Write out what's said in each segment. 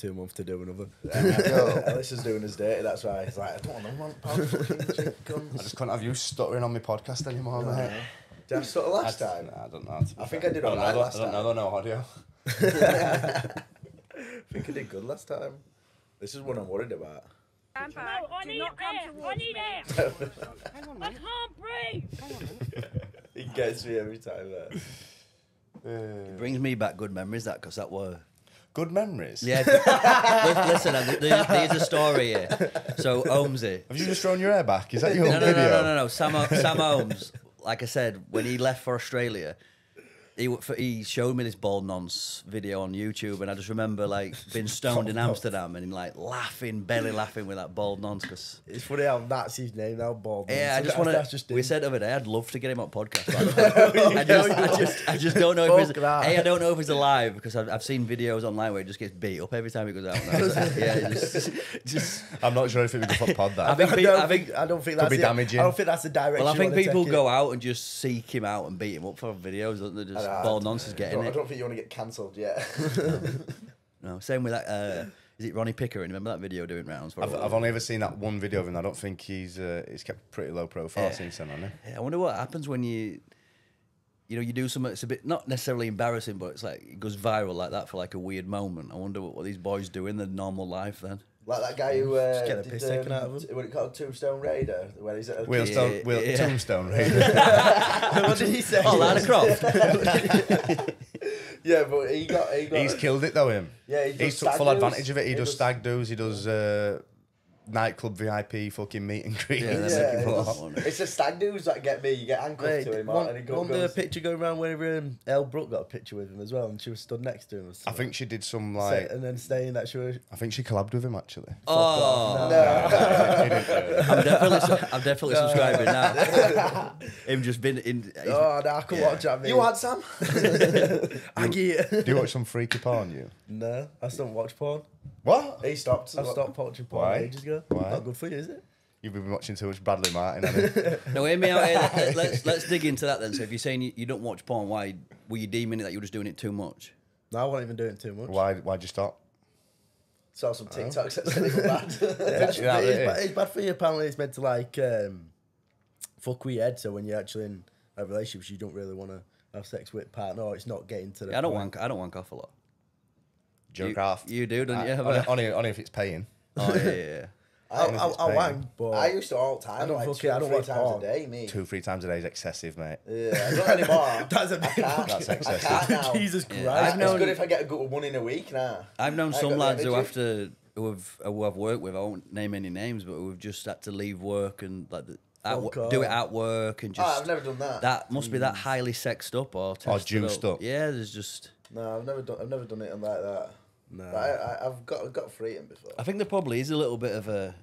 2 months to do another. Ellis is doing his dirty, that's why he's like, I don't want no I just couldn't have you stuttering on my podcast anymore, mate. Did I stutter last time? I don't know. I think I did all right last time. I don't know audio. I think I did good last time. This is what I'm worried about. I'm back. No, I need air. I need air. Hang on, I mate. can't breathe. Hang on, mate. He gets me every time. It brings me back good memories, that, because that were... Good memories? Yeah. Listen, there's a story here. So, Holmesy... Have you just thrown your hair back? Is that your No, video? no. Sam Holmes, like I said, when he left for Australia... He showed me this bald nonce video on YouTube, and I just remember like being stoned in Amsterdam and like laughing, belly laughing with that bald nonce. Because it's funny how that's his name now, bald nonce. Yeah, I just want to. We said the other day I'd love to get him on podcast. I just don't know if he's. I don't know if he's alive because I've seen videos online where he just gets beat up every time he goes out. Yeah, just. I'm not sure if it was a pod that. I don't think that's be damaging. I don't think that's the direction. Well, I think people go out and just seek him out and beat him up for videos, don't they? Just bald nonce is getting it. I don't think you want to get cancelled yet. No, same with that. Is it Ronnie Pickering? Remember that video doing rounds? I've only ever seen that one video of him. I don't think he's kept pretty low profile since then, hasn't he? Yeah, I wonder what happens when you do something that's a bit not necessarily embarrassing, but it's like it goes viral like that for like a weird moment. I wonder what these boys do in their normal life then. Like that guy who just get the piss taken out of him. What it called, Tombstone Raider, where he's at a Tombstone Raider. What did he say? Oh, Lara Croft. Yeah, but he got. He's killed it though. Him. Yeah, he's took full advantage of it. He does stag do's. He does nightclub VIP fucking meet and greet. It's the stag do's that get me. You get handcuffed to him, and he goes. The picture going around where Elle Brooke got a picture with him as well, and she was stood next to him. I think she did some like, and then saying that she was. I think she collabed with him actually. Oh, I'm definitely subscribing now. Him just been in. Oh, no, I can watch that. You want Sam? Do you watch some freaky porn? You? No, I still don't watch porn. What? He stopped. I stopped watching porn ages ago. Why? Not good for you, is it? You've been watching too much Bradley Martin, haven't you? No, hear me out here. Let's dig into that then. So if you're saying you don't watch porn, why were you deeming it that you were just doing it too much? No, I wasn't even doing it too much. Why'd you stop? Saw some TikToks that said it was bad. It's bad for you. Apparently, it's meant to like fuck with your head. So when you're actually in a relationship, you don't really want to have sex with a partner. Or it's not getting to the. I don't wank off a lot. Jerk off. You do, don't you? Only if it's paying. Oh yeah. I wank, but I used to all the time. I don't like fuck it. I don't 3 watch times porn. a day. Me. 2-3 times a day is excessive, mate. Yeah, not anymore. That's a bit. That's excessive. I can't now. Jesus Christ! I've known, it's good if I get a good one in a week now. I've known some lads who I've worked with. I won't name any names, but who've just had to leave work and like do it at work and just. Oh, I've never done that. That must be that highly sexed up or juiced up. Yeah, there's just. No, I've never done it like that. No, but I've got freedom before. I think there probably is a little bit of a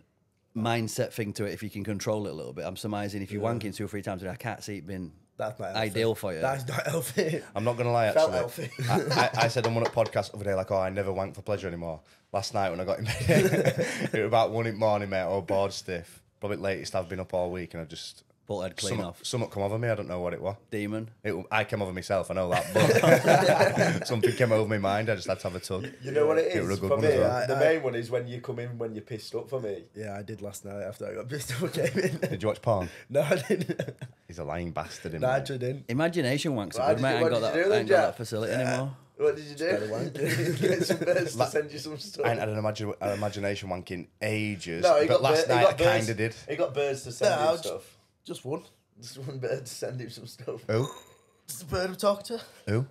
mindset thing to it if you can control it a little bit. I'm surmising if you're wanking 2 or 3 times a day, I can't see it being that's not ideal for you. That's not healthy. I'm not gonna lie, Felt actually. healthy. I said on one podcast the other day, like, oh, I never wank for pleasure anymore. Last night when I got in bed, it was about 1 in the morning, mate. Oh, bored stiff. Probably latest I've been up all week, and I just. Pull head clean off. Something come over me. I don't know what it was. Demon. I came over myself. I know that, but something came over my mind. I just had to have a tug. You know what it is for me? Well. The main one is when you come in when you're pissed up. For me. Yeah, I did last night after I got pissed up. Came in. Did you watch porn? No, I didn't. He's a lying bastard. No, I actually didn't. Imagination wanks are good, mate. I ain't got that facility anymore. What did you do? Get some birds to send you some stuff. I ain't had an imagination wank in ages. No, but last night I kind of did. He got birds to send him stuff. Just one. Just one bird to send him some stuff. Who? Just a bird I'm talking to. Who?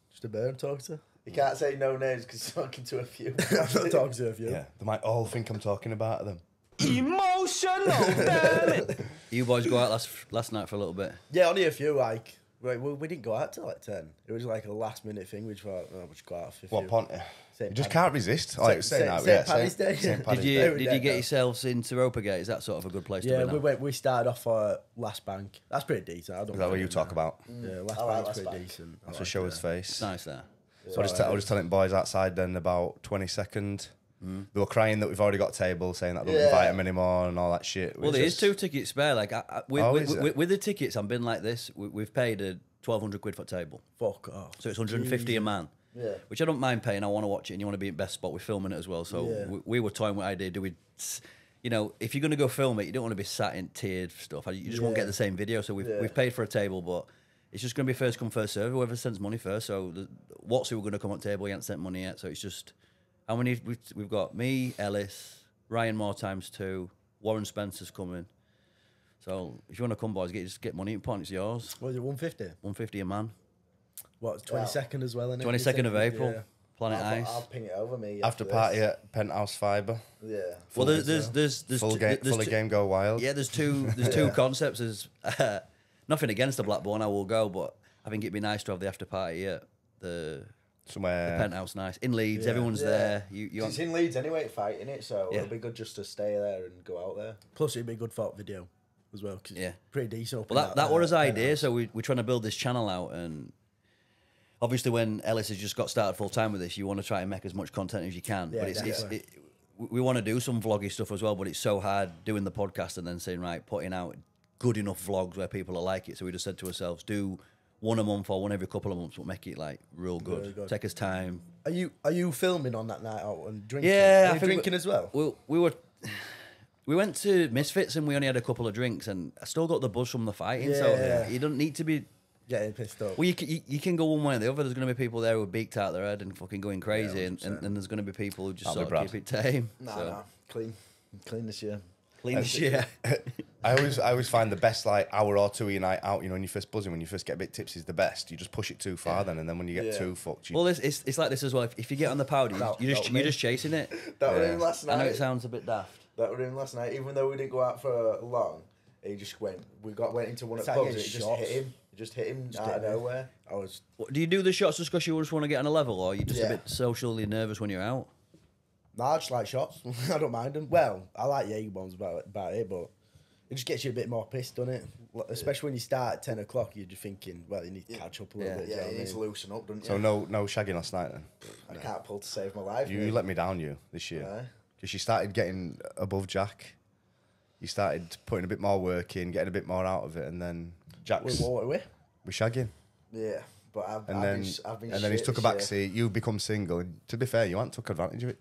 Just a bird I'm talking to. You can't say no names because he's talking to a few. I'm not talking to a few. Yeah, they might all think I'm talking about them. Emotional, damn it. You boys go out last night for a little bit. Yeah, only a few. Like, we didn't go out till like 10. It was like a last minute thing. We just thought, we should go out for a few. What Ponty? You just can't resist. Like saying that, St. Paddy's Day. Did you get yourselves into Ropegate? Is that sort of a good place to be now? We started off for Last Bank. That's pretty decent. Is that what you talk about? Yeah, Last Bank's pretty decent. That's a show his face. It's nice there. So I was just telling the boys outside then about 22nd. They were crying that we've already got a table, saying that they don't invite them anymore and all that shit. Well, there is 2 tickets spare. Like with the tickets, I've been like this. We've paid £1,200 for a table. Fuck off. So it's 150 a man. Yeah. which I don't mind paying. I want to watch it, and you want to be in best spot with filming it as well. So Yeah. we were toying with the idea. Do we, you know, if you're going to go film it, you don't want to be sat in tiered stuff. You just won't get the same video. So we've paid for a table, but it's just going to be first come, first serve. Whoever sends money first. So what's who we're going to come on table? He hasn't sent money yet. So it's just how many we've got. Me, Ellis, Ryan Moore ×2, Warren Spencer's coming. So if you want to come, boys, just get money in pot. It's yours. What is it, 150? 150 a man. What, 22nd as well, innit? 22nd of April. Yeah. Planet Ice. I'll ping it over me. After this. party at Penthouse Fibre. Yeah. Well, there's Full game go wild. Yeah, there's two concepts. There's nothing against the Blackburn, I will go, but I think it'd be nice to have the after party at the Somewhere. Penthouse Nice in Leeds. Yeah. Everyone's there. You It's in Leeds anyway, fighting it, so Yeah. it'll be good just to stay there and go out there. Plus, it'd be a good thought video as well. 'Cause Yeah. it's pretty decent. Up Well, in that was his idea. penthouse. So we're trying to build this channel out, and obviously when Ellis has just got started full time with this, you want to try and make as much content as you can. Yeah, But it's definitely. we want to do some vloggy stuff as well, but it's so hard doing the podcast and then saying, right, putting out good enough vlogs where people will like it. So we just said to ourselves, do one a month or one every couple of months, but make it like real good. Really good. Take us time. Are you filming on that night out and drinking? Yeah, Are I you think drinking as well? We went to Misfits and we only had a couple of drinks, and I still got the buzz from the fighting. So Yeah. you don't need to be. Getting pissed off. Well, you can go one way or the other. There's going to be people there who are beaked out their head and fucking going crazy, and 100%. there's going to be people who just That'll sort be of keep it tame. Nah, clean this year. Clean as shit. I always find the best like hour or two of your night out, you know, when you're first buzzing, when you first get a bit tipsy is the best. You just push it too far then, and then when you get too fucked, you... Well, it's like this as well. If you get on the powder, you're just chasing it. That was him last night. I know it sounds a bit daft. That was him last night. Even though we didn't go out for long, he just went. Went into one of It's the like pubs. And it getting just shots. hit him. It just hit him out of hit me. nowhere. I was. Do you do the shots just because you just want to get on a level, or are you just a Yeah. bit socially nervous when you're out? Nah, I just like shots. I don't mind them. Well, I like Jaeger bombs about it, but it just gets you a bit more pissed, doesn't it? Especially when you start at 10 o'clock, you're just thinking, well, you need to catch up a little bit. Yeah, do you you know need what to I mean? loosen up, don't you? So no shagging last night then? I can't pull to save my life. You mate. let me down this year. Aye. Because you started getting above Jack. You started putting a bit more work in, getting a bit more out of it, and then Jack's... What are we? We're shagging. Yeah, but I've And been then he's shit took a this back year. seat. You've become single. And to be fair, you haven't took advantage of it.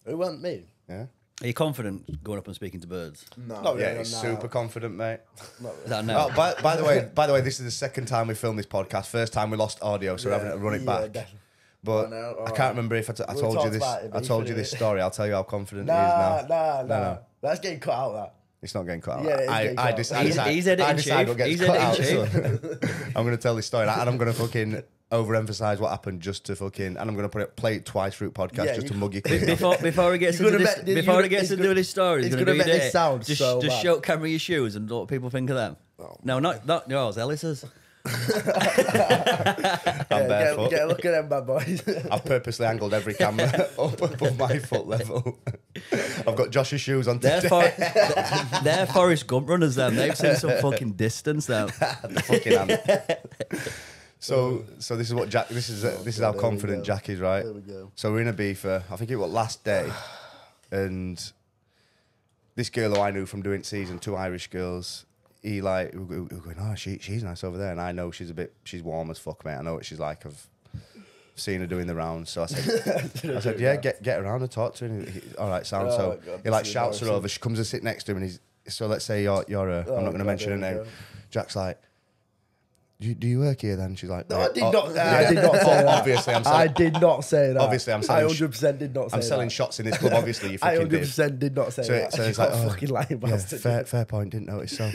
Who want me? Yeah. Are you confident going up and speaking to birds? No. No, Yeah, no, he's no. super confident, mate. Is that no? Oh, by the way, this is the second time we filmed this podcast. First time we lost audio, so we're having to run it back. definitely. But I know, I alright. can't remember if I We'll told you talk this. about it, I but told you you put this it- story. I'll tell you how confident he is now. Nah. That's getting cut out, that. It's not getting cut out. Yeah, it is getting cut out. He's editing chief. what gets He's cut editing out. So I'm going to tell this story, and I'm going to fucking overemphasize what happened just to fucking, and I'm going to play it twice through podcast Yeah, just to you- mug you clean. Before he gets He's into gonna this, make- before he he's gets gonna- into his story, he's he's gonna going to make do this it. sound Just so bad. show camera your shoes and what people think of them. No, not yours, Ellis's. I'm barefoot. Get a look at them bad boys. I've purposely angled every camera up above my foot level. I've got Josh's shoes on They're, today. they're Forrest Gump runners, them. They've seen some fucking distance, them. The fucking hand. So this is what Jack. This is how there we confident go. Jack is, right? There we go. So we're in Ibiza. I think it was last day, and this girl who I knew from doing season 2, Irish girls. He like we were going, oh, she's nice over there, and I know she's warm as fuck, mate. I know what she's like. I've seen her doing the rounds, so I said, yeah, get around and talk to her. And all right, sound. Oh, so my God, he like this is shouts her embarrassing. over. She comes and sit next to him, and so let's say you're I'm not going to God, mention her there we name. go. Jack's like, do you work here then? She's like, No, I did "Oh, not. yeah." I did not say that. Obviously, I'm selling. I did not say that. Obviously, I'm I selling. 100% did not say I'm selling that. shots in this club. Obviously, you I fucking did. 100% did not say So, that. so it's You're like, a oh, fucking lying yeah, bastard. fair point. Didn't notice. So,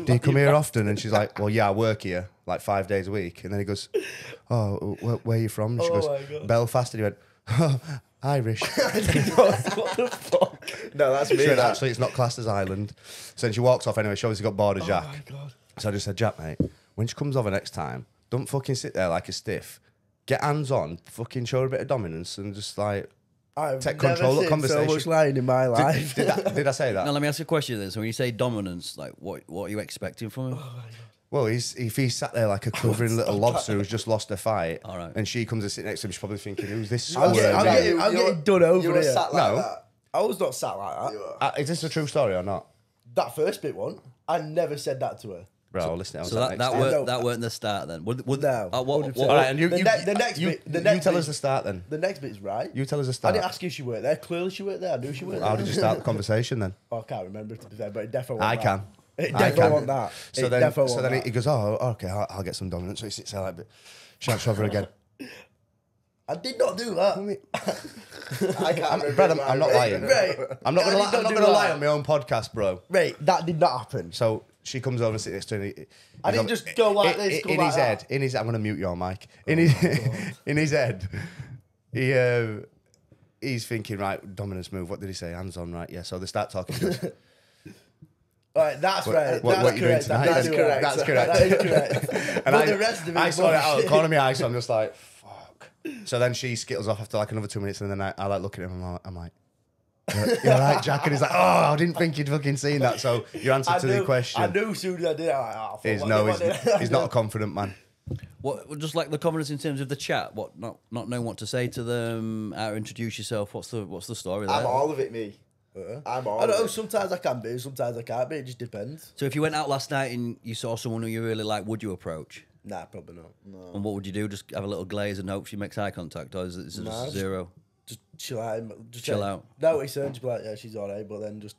do you come here often? And she's like, well, yeah, I work here like 5 days a week. And then he goes, oh, where are you from? And she Oh goes, my God. Belfast. And he went, oh, Irish. What the fuck? No, that's me. She went, that. actually, it's not classed as Ireland. So then she walks off anyway. She obviously got bored of Jack. Oh my God. So I just said, Jack, mate, when she comes over next time, don't fucking sit there like a stiff. Get hands on, fucking show her a bit of dominance, and just like I've take never control of seen conversation. so much lying in my life. Did I say that? Now, let me ask you a question then. So when you say dominance, like, what are you expecting from him? Well, if he's sat there like a quivering little lobster who's just lost a fight, All right. and she comes and sits next to him, she's probably thinking, "Who's this?" I'm squirm?" getting done over You were here. sat like No. that. I was not sat like that. You were. Is this a true story or not? That first bit one, I never said that to her. Bro, listen. So that weren't the start then. Would No, what, 100%. what, All right, and The next you bit- tell us the start then. The next bit's right. You tell us the I start. didn't ask you if she worked there. Clearly she worked there. I knew she worked there. How did you start the conversation then? Oh, I can't remember to be fair, but it definitely I wasn't can. that. It I definitely can. wasn't that. So It then, definitely so wasn't then that. he goes, oh, okay, I'll get some dominant. So he sits there like, but shouts over again. I did not do that. I can't remember. Brad, I'm not lying. Right. I'm not I gonna, did I'm not not do gonna that. lie on my own podcast, bro. Right, that did not happen. So she comes over and sits next to him. I didn't just go like this, go in like his that. head. In his, I'm gonna mute your mic. In his, in his head, he's thinking, right, dominance move. What did he say? Hands on, right? Yeah. So they start talking. He goes, All right, that's right. what That's you doing correct. tonight? That's then? correct. That's correct. That is correct. And But the rest of it I is saw it out of the bullshit. corner of my eye, so I'm just like, fuck. So then she skittles off after like another 2 minutes, and then I like look at him. I'm like, you're right, Jack. And he's like, oh, I didn't think you'd fucking seen that. So your answer to the question I knew as soon as I did it, I'm like, oh, is fuck, no. what did I do? He's not a confident man. what just like the confidence in terms of the chat? What not knowing what to say to them, how to introduce yourself. What's the story there? I'm all of it, me. I'm all I don't know. of it. Sometimes I can be, sometimes I can't be. It just depends. So if you went out last night and you saw someone who you really like, would you approach? Nah, probably not. And what would you do? Just have a little glaze and hope she makes eye contact, or is it just Nah, zero? Just chill out. Just Chill say- out. No, he said, just be like, yeah, she's alright, but then just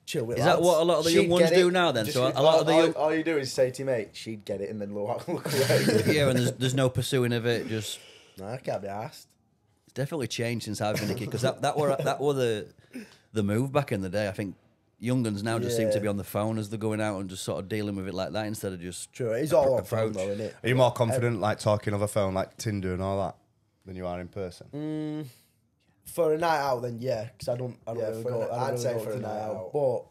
chill with Is that lads. what a lot of the She'd young ones get do it. now? Then, Just- so a lot of the young, all you do is say to your mate, she'd get it, and then look away. yeah, and there's no pursuing of it. Just Nah, I can't be asked. it's definitely changed since I've been a kid because that were the move back in the day. I think young ones now just seem to Yeah. be on the phone as they're going out and just sort of dealing with it like that instead of just True, it's all on phone approach. though, isn't it? Are you more confident like talking over phone, like Tinder and all that, than you are in person? For a night out, then yeah, because I don't Yeah, really for go. a- I don't I'd really say go for to a night out. But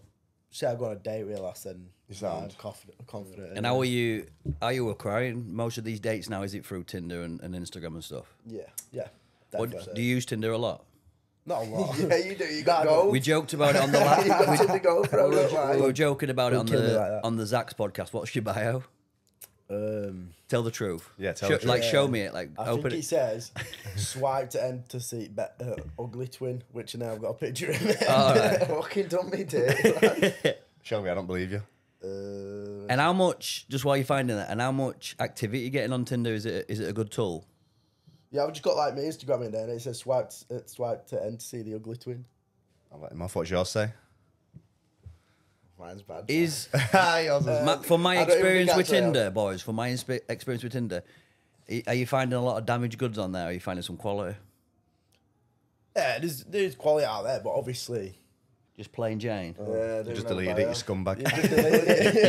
say I go on a date with lass, then You sound- I'm confident. And how are you? Are you acquiring most of these dates now? Is it through Tinder and Instagram and stuff? Yeah, yeah. What, Definitely. do you use Tinder a lot? Not a lot. Yeah, you do. You got to go. We joked about it on the You got last. to go, bro. Don't We lie. were joking about it on Don't kill me like that. the Zach's podcast. What's your bio? Tell the truth. Yeah, tell the truth. Like, Yeah. show me it. Like, I open think it. it says swipe to enter seat ugly twin, which now I've got a picture of it. All right. Fucking done me, dude. Show me, I don't believe you. And how much? Just while you're finding that, and how much activity you're getting on Tinder? Is it a good tool? Yeah, I've just got like my Instagram in there, and it says swipe to enter see the ugly twin. I'll let him off. What's yours say? Mine's bad. Is Yours is- from my I don't even experience think with that's real. Tinder, boys. From my experience with Tinder, are you finding a lot of damaged goods on there? Or are you finding some quality? Yeah, there's quality out there, but obviously Just plain Jane. Yeah, You just deleted it, you scumbag.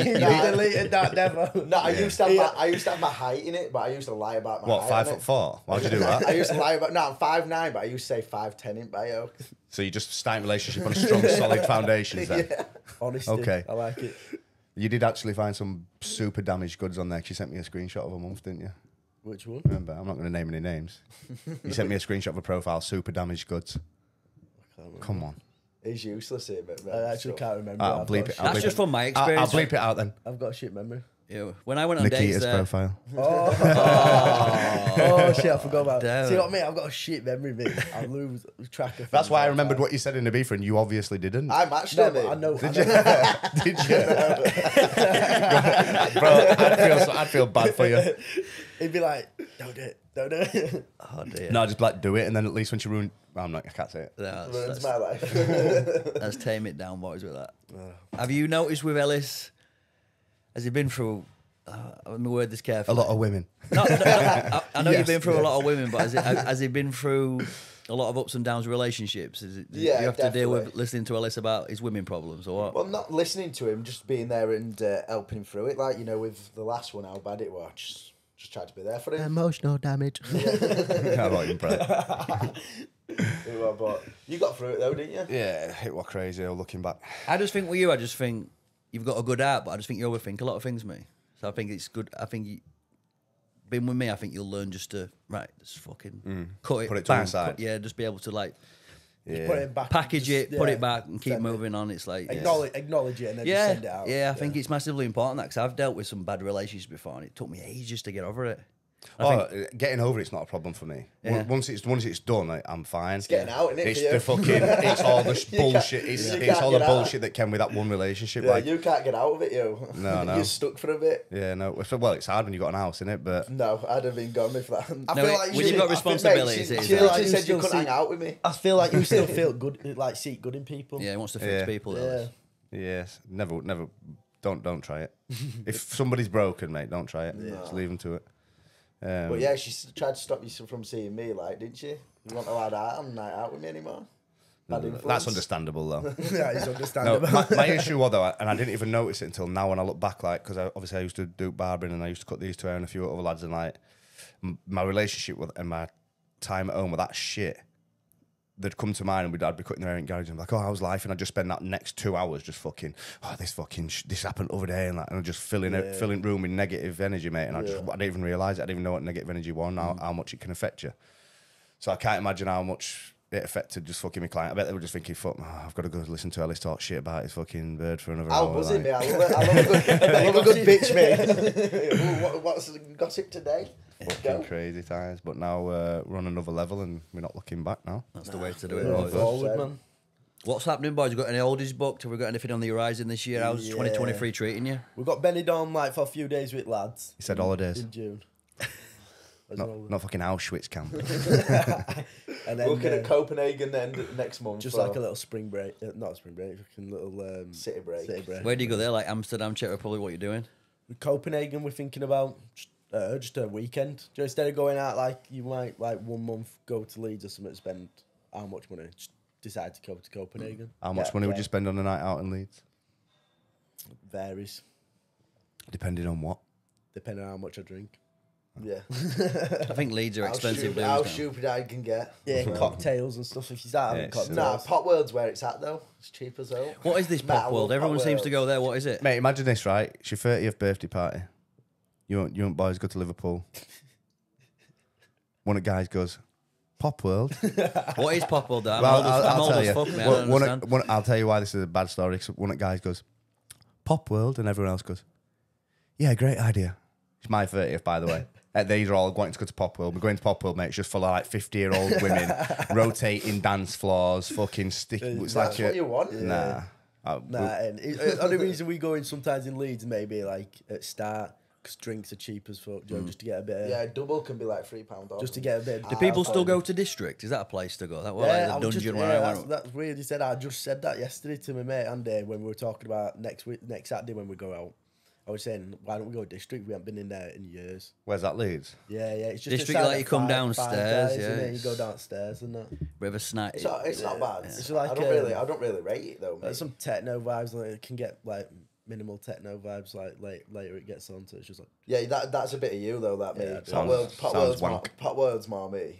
you deleted that never. No, I used to have my height in it, but I used to lie about my What, height. 5'4"? Why'd you do I that? used to lie about. No, I'm 5'9", but I used to say 5'10" in bio. So you just starting a relationship on a strong, solid foundations then? Honesty. Okay. I like it. You did actually find some super damaged goods on there. 'Cause you sent me a screenshot of a month, didn't you? Which one? Remember, I'm not going to name any names. You sent me a screenshot of a profile, super damaged goods. Come on. He's useless here, but I actually can't remember. I'll bleep it. That's just from my I'll experience. bleep it out then. I've got a shit memory. Yeah, when I went on dates Nikita's there, profile. Oh shit! I forgot about. Damn. See what I mean? I've got a shit memory, mate. I lose track of. That's things why I all the remembered time. what you said in Ibiza, and you obviously didn't. I matched No, him. but I know. Did you? Did you? Bro, I'd feel bad for you. He'd be like, "Don't do it, don't do it." oh dear, No, just like do it, and then at least when you ruin, well, I can't say it. No, Ruins that's, my life. let's tame it down, boys. With that, have you noticed with Ellis? Has he been through? Let me word this A carefully. lot of women. I know Yes, you've been through a yes. lot of women, but has he been through a lot of ups and downs with relationships? Is it, Yeah, you have to deal with definitely. listening to Ellis about his women problems or what? Well, not listening to him, just being there and helping him through it. Like, you know, with the last one, how bad it was. Just tried to be there for him. Emotional damage. I like him, Brett. But you got through it though, didn't you? Yeah, it was crazy looking back. I just think with you, I just think you've got a good heart, but I just think you overthink a lot of things, me. So I think it's good. I think being with me, I think you'll learn just to just fucking cut it, Put it to one bang, side. yeah, just be able to like Yeah. Put it back. package just- it, put yeah, it back, and keep send it. moving on. It's like Acknowledge it and then just yeah, send it out. yeah. I think it's massively important that because I've dealt with some bad relationships before, and it took me ages to get over it. Getting over it's not a problem for me. Yeah. Once it's done, I'm fine. It's getting out, innit, It's for you? the fucking. It's all the bullshit. you It's can't all the get out. bullshit that came with that one relationship. Yeah, Like, you can't get out of it, yo. No, no. You're stuck for a bit. yeah, no. Well, it's hard when you got an house, innit? But No, I'd have been gone if that. I No, feel like when you you've got should- responsibilities, it is She hard. literally you said you still couldn't see- hang out with me. I feel like you still feel good, like seek good in people. Yeah, he wants to fix Yeah. people. Though. Yeah. yes, never. Don't try it. If somebody's broken, mate, don't try it. Just leave them to it. But yeah, she tried to stop you from seeing me, like, didn't she? You weren't allowed out on night out with me anymore. Bad influence. That's understandable though. Yeah, it's No, understandable. my issue was though, and I didn't even notice it until now when I look back, like, because obviously I used to do barbering and I used to cut these two hair and a few other lads, and like my relationship with and my time at home with that shit, they'd come to mine and I'd be cutting their hair in garage and be like, oh, how's life? And I'd just spend that next 2 hours just fucking, this happened over there, and I'm just filling room with negative energy, mate. And I didn't even realise it. I didn't even know what negative energy was and how much it can affect you. So I can't imagine how much it affected just fucking my client. I bet they were just thinking, fuck, I've got to go listen to Ellis talk shit about his fucking bird for another hour. How buzzing, like. me. I love a good bitch, mate. Ooh, what's the gossip today? Fucking crazy times. But now we're on another level and we're not looking back now. That's the way to do it. Going boys. forward, man. What's happening, boys? You got any oldies booked? Have we got anything on the horizon this year? How's Yeah. 2023 treating you? We got Benidorm like for a few days with lads He said holidays. in June. Not fucking Auschwitz camp. And then Looking at Copenhagen then next month. just for like a little spring break, not a spring break, fucking little city break. Where do you go there? Like Amsterdam, Czech Republic? What you doing? Copenhagen, we're thinking about just a weekend. Just instead of going out like you might like 1 month go to Leeds or something, spend how much money? Just decide to go to Copenhagen. How much money would you spend on a night out in Leeds? Varies Depending on what? depending on how much I drink. Yeah. I think Leeds are expensive. How dudes now. stupid I can get. Yeah, cocktails and stuff. If you start having Yeah, cocktails, Nah, Pot World's where it's at though. It's cheap as well. What is this Nah, pop world? Pop Everyone seems to World. go there. What is it? Mate, imagine this, right? It's your 30th birthday party. You and boys go to Liverpool. One of the guys goes, Pop World. What is pop world? I'm Well, old as, I'm I'll old tell as you. fuck, man. I don't understand. I'll tell you why this is a bad story. So one of the guys goes, Pop World, and everyone else goes, yeah, great idea. It's my 30th, by the way. These are all wanting to go to Pop World. We're going to Pop World, mate. It's just full of like 50-year-old women rotating dance floors, fucking stick. It's That's like what you want. Nah. Nah, and only reason we go in sometimes in Leeds maybe like at start because drinks are cheap as fuck, just to get a bit. Of, Yeah, double can be like £3 off. just to get a bit. Do people still go to District? Is that a place to go? That was Yeah, like the dungeon where I went. that's weird. You said I just said that yesterday to my mate Andy when we were talking about next Saturday when we go out. I was saying, why don't we go District? We haven't been in there in years. Where's that Leeds? Yeah, it's just District, inside like the you come five downstairs, guys, yeah, and then you it's- go downstairs and that. Bit of a snack. It's not bad. It's like, I don't really rate it though. There's Mate. some techno vibes. Like it can get like minimal techno vibes. Like later it gets on, so it's just like Yeah, that's a bit of you though. That me. Yeah, sounds wank. Pot World's more me.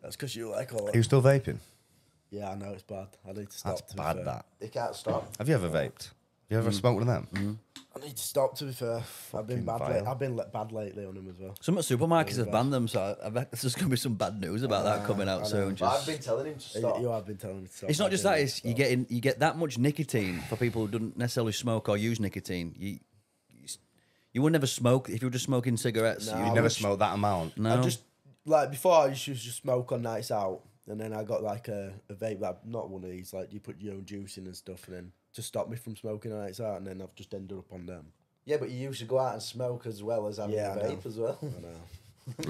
that's because you like all Are that. you still vaping? Yeah, I know it's bad. I need to stop. That's to be bad, fair. that. You can't stop. Have you ever vaped? You ever smoked one of them? I need to stop. To be fair, I've been bad. vile. I've been bad lately on them as well. Some supermarkets have banned them, so I bet there's going to be some bad news about that coming out soon. But I've Just, been telling him to stop. You have been telling me to stop. it's not I've just been that; telling it's me to you get that much nicotine for people who don't necessarily smoke or use nicotine. You would never smoke if you were just smoking cigarettes. No. you'd You never smoked that amount. No, I just like before I used to just smoke on nights out, and then I got like a vape, like not one of these, like you put your own juice in and stuff, and then to stop me from smoking on nights out, and then I've just ended up on them. Yeah, but you used to go out and smoke as well as having Yeah, a I know. vape as well. I know.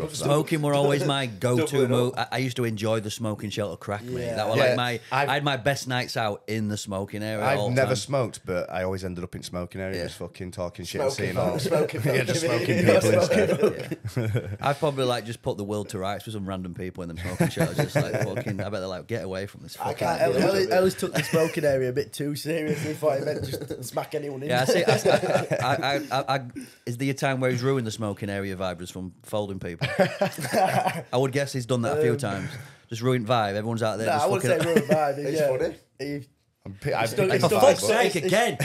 smoking were always my go-to Doubling move. up. I used to enjoy the smoking shelter crack, mate. Yeah. That was Yeah, like I had my best nights out in the smoking area. all I've the never time. smoked, but I always ended up in smoking area, Yeah. just fucking talking shit and Smoking seeing all. folk, smoking Yeah, just folk. smoking Yeah, people smoking instead. I'd probably like just put the world to rights with some random people in them smoking shelters. Just like fucking, I bet they're like, get away from this. I Fucking can't- Ellis took the smoking area a bit too seriously. Thought he meant just smack anyone in. Yeah, I see. Is there a time where he's ruined the smoking area vibe just from folding people? I would guess he's done that a few times. Just ruined vibe. Everyone's out there. Nah, just I wouldn't say fucking, ruined vibe. It's yeah. funny. I'm stuck- picking for five, fuck's but- sake, again.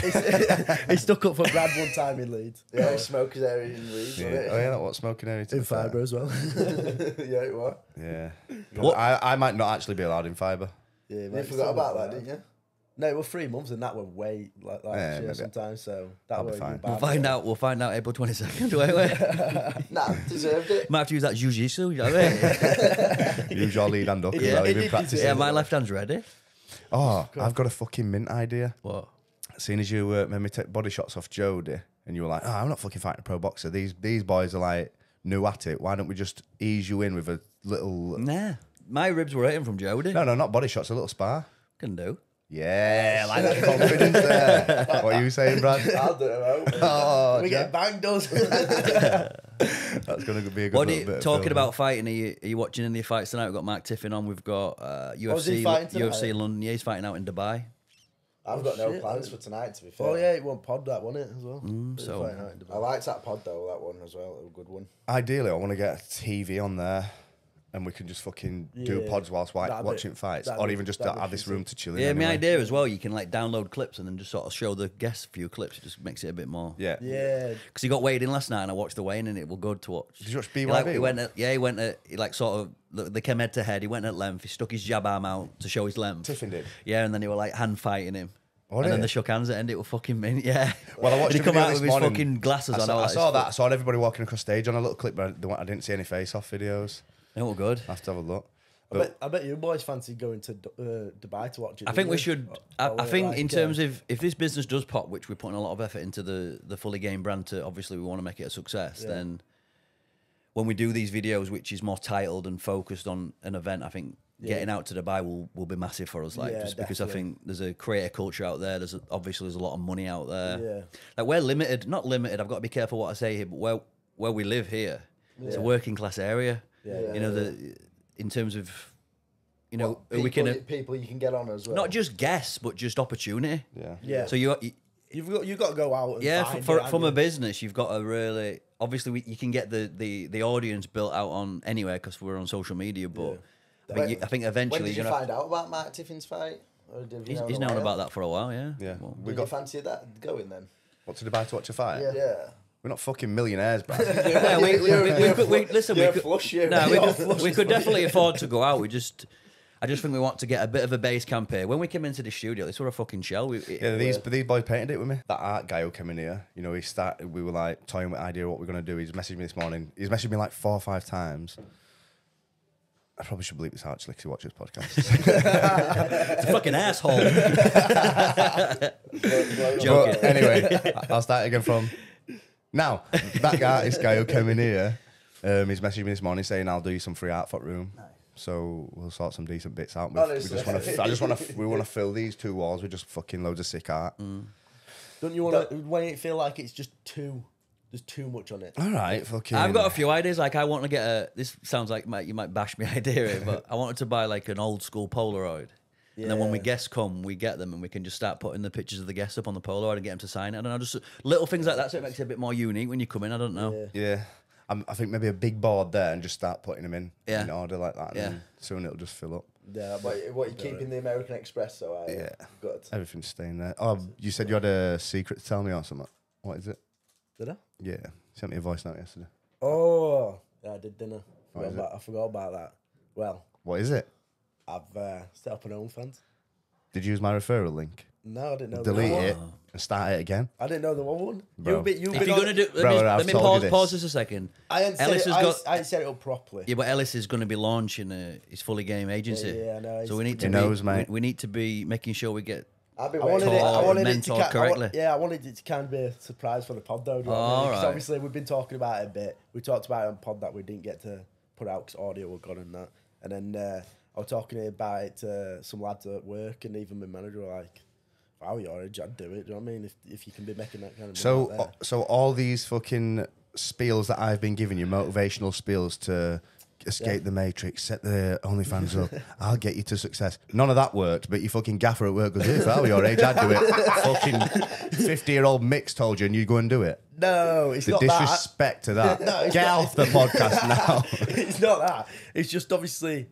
He stuck up for Brad one time in Leeds. Yeah, smokers area in Leeds, Yeah. wasn't Oh yeah, that what smoking area. to In be fair. Fibre as well. it? Yeah, it was. Yeah. What- I might not actually be allowed in fibre. Yeah, You mate, forgot about that, didn't you? No, it was 3 months, and that were way like Yeah, year maybe. sometimes. So I'll that be fine. We'll find out. We'll find out April 22nd. Wait, wait. Nah, deserved it. Might have to use that jujitsu. You know what I mean? Use your lead hand up as Yeah, well. it You've been did practicing. Yeah, my left hand's ready. Oh, I've got a fucking mint idea. What? Seeing as you made me take body shots off Jody, and you were like, "Oh, I'm not fucking fighting a pro boxer. These boys are like new at it. Why don't we just ease you in with a little?" Nah, my ribs were hurting from Jody. No, not body shots. A little spar. Can do. Yeah, like that confidence there. What are you saying, Brad? I'll do it. Oh, we Jack. get banged us. That's going to be a good What are little you bit of talking film. about fighting? Are you watching any fights tonight? We've got Mark Tiffin on. We've got was he UFC fighting tonight? UFC London. Yeah, he's fighting out in Dubai. I've got no shit, plans for tonight, to be fair. Oh yeah, it won't pod that, wasn't it as well? so- Fighting out in Dubai. I liked that pod though, that one as well. A good one. Ideally, I want to get a TV on there, and we can just fucking do Yeah. pods whilst That'd be- watching fights, that'd or be- even just that'd be have this room shitty. to chill in. Yeah, my anyway. idea as well. You can like download clips and then just sort of show the guests a few clips. It just makes it a bit more. Yeah. Yeah, Because he got weighed in last night and I watched the weigh-in and it was good to watch. Did you watch He, BYB? like, he went at, he like sort of, they came head to head. He went at length. He stuck his jab arm out to show his length. Tiffin did? Yeah, and then they were like hand fighting him. Oh, and then did they it? shook hands at the end. It was fucking mint. Yeah. Well, I watched and a he come video out this with his morning. fucking glasses I on. saw, I was saw like, that. I saw everybody walking across stage on a little clip, but I didn't see any face-off videos. It was good. I have to have a look. I bet you boys fancy going to Dubai to watch it. I think we don't you? should. Or, I think like, in terms of if this business does pop, which we're putting a lot of effort into the Fully Game brand to, obviously we want to make it a success. Yeah. Then when we do these videos, which is more titled and focused on an event, I think getting out to Dubai will be massive for us. Like Yeah, just because I definitely. think there's a creator culture out there. Obviously there's a lot of money out there. Yeah. Like we're limited, not limited. I've got to be careful what I say here, but where we live here, it's a working class area. Yeah. You know in terms of. You know, What, we can people you can get on as well. not just guests, but just opportunity. Yeah. Yeah. So You've got to go out. And yeah, find from it, a haven't you? business, you've got to really obviously you can get the audience built out on anywhere because we're on social media. But I think eventually When did you you're gonna. find out about Mark Tiffin's fight? Or did you He's know known a about while? that for a while. Yeah. Yeah. Well, We Did got you fancy that going then? what to Dubai to watch a fight. Yeah. We're not fucking millionaires, bro. yeah, we listen. You're We could, flush, you. no, You're we could definitely afford to go out. I just think we want to get a bit of a base camp here. When we came into the studio, this was a fucking shell. Yeah, these boys painted it with me. That art guy who came in here, you know, we were like toying with the idea of what we're gonna do. He's messaged me this morning. He's messaged me like 4 or 5 times. I probably should bleep this out actually because he watches podcasts. It's a fucking asshole. Joking. But anyway, I'll start again from now. This guy who came in here, he's messaged me this morning saying I'll do you some free art foot room. So we'll sort some decent bits out. Honestly. We want to fill these 2 walls with just fucking loads of sick art. Don't you want to? When it feel like it's just there's too much on it. All right, fucking. I've got a few ideas. Like I want to get this sounds like you might bash me idea here, but I wanted to buy like an old school Polaroid. And then when we Yeah. guests come, we get them and we can just start putting the pictures of the guests up on the Polaroid and get them to sign it. I don't know, just little things like that so it makes it a bit more unique when you come in. I don't know. Yeah. Yeah. I think maybe a big board there and just start putting them in order like that. And Yeah. then soon it'll just fill up. Yeah, What you keeping the American Express? So Yeah. Good. Everything's staying there. Oh, you said you had a secret to tell me or something. What is it? Did I? Yeah. You sent me a voice note yesterday. Oh, yeah, I did dinner. What is it? I forgot about that. Well, What is it? I've set up an OnlyFans. Did you use my referral link? No, I didn't know. Delete there was it and start it again? one. I didn't know there was one. Bro. You've If been you're gonna do, Bro, I've let me told you pause this. this a second. I ain't set Ellis it, has got. I ain't set it up properly. Yeah, but Ellis is going to be launching his Fully Game agency. Yeah, I know. So we need to He be, knows, mate. We need to be making sure we get. I'll be I waiting. wanted it. I wanted it to mentored correctly. I wanted it to kind of be a surprise for the pod though. Do you know what I mean? 'Cause Alright. obviously we've been talking about it a bit. We talked about it on pod that we didn't get to put out because audio were gone and that. And then I was talking about it to some lads at work and even my manager were like, "If I were your age, I'd do it." Do you know what I mean? If you can be making that kind of money out there. So all these fucking spiels that I've been giving you, motivational spiels to escape the matrix, set the OnlyFans up, I'll get you to success. None of that worked, but your fucking gaffer at work goes, if I were your age, I'd do it. Fucking 50-year-old mix told you and you go and do it. No, it's The not that. disrespect to that. No, it's Get not- off the podcast now. It's not that. It's just obviously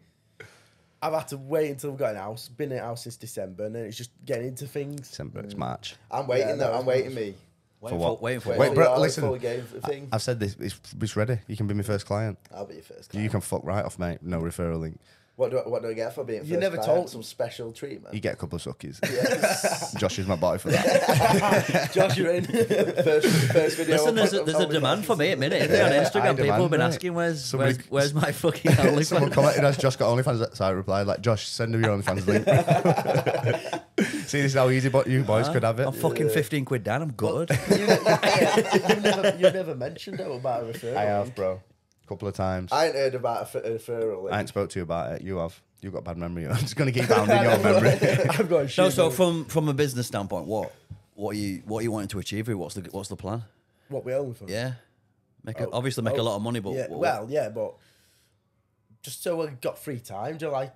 I've had to wait until we've got an house. Been in a house since December, and then it's just getting into things. December, it's March. I'm waiting Yeah, though. no, I'm waiting me. Waiting what? Waiting for Wait, what? bro, your listen. Full game thing. I've said this, it's ready. You can be my first client. I'll be your first. You can fuck right off, mate. No referral link. What do I get for being? You never first told- client? Some special treatment. You get a couple of suckies. Yes. Josh is my boy for that. Josh, you're in. first video. Listen, there's a demand for me at minute. On I Instagram, people have been demand, asking, Somebody- where's my fucking Someone OnlyFans? commented, has Josh got OnlyFans? So I replied, like, Josh, send him your OnlyFans link. See, this is how easy you boys could have it. I'm fucking 15 quid down. I'm good. You never mentioned it about a referral. I have, bro. A couple of times. I ain't heard about a referral. I ain't spoke to you about it. You have. You've got a bad memory. I'm just going to keep pounding your memory. I've got a No, shit so memory. from a business standpoint, what are you wanting to achieve here? What's the plan? What we own for? Yeah, obviously make a lot of money, but Yeah, but just so I got free time. Do you like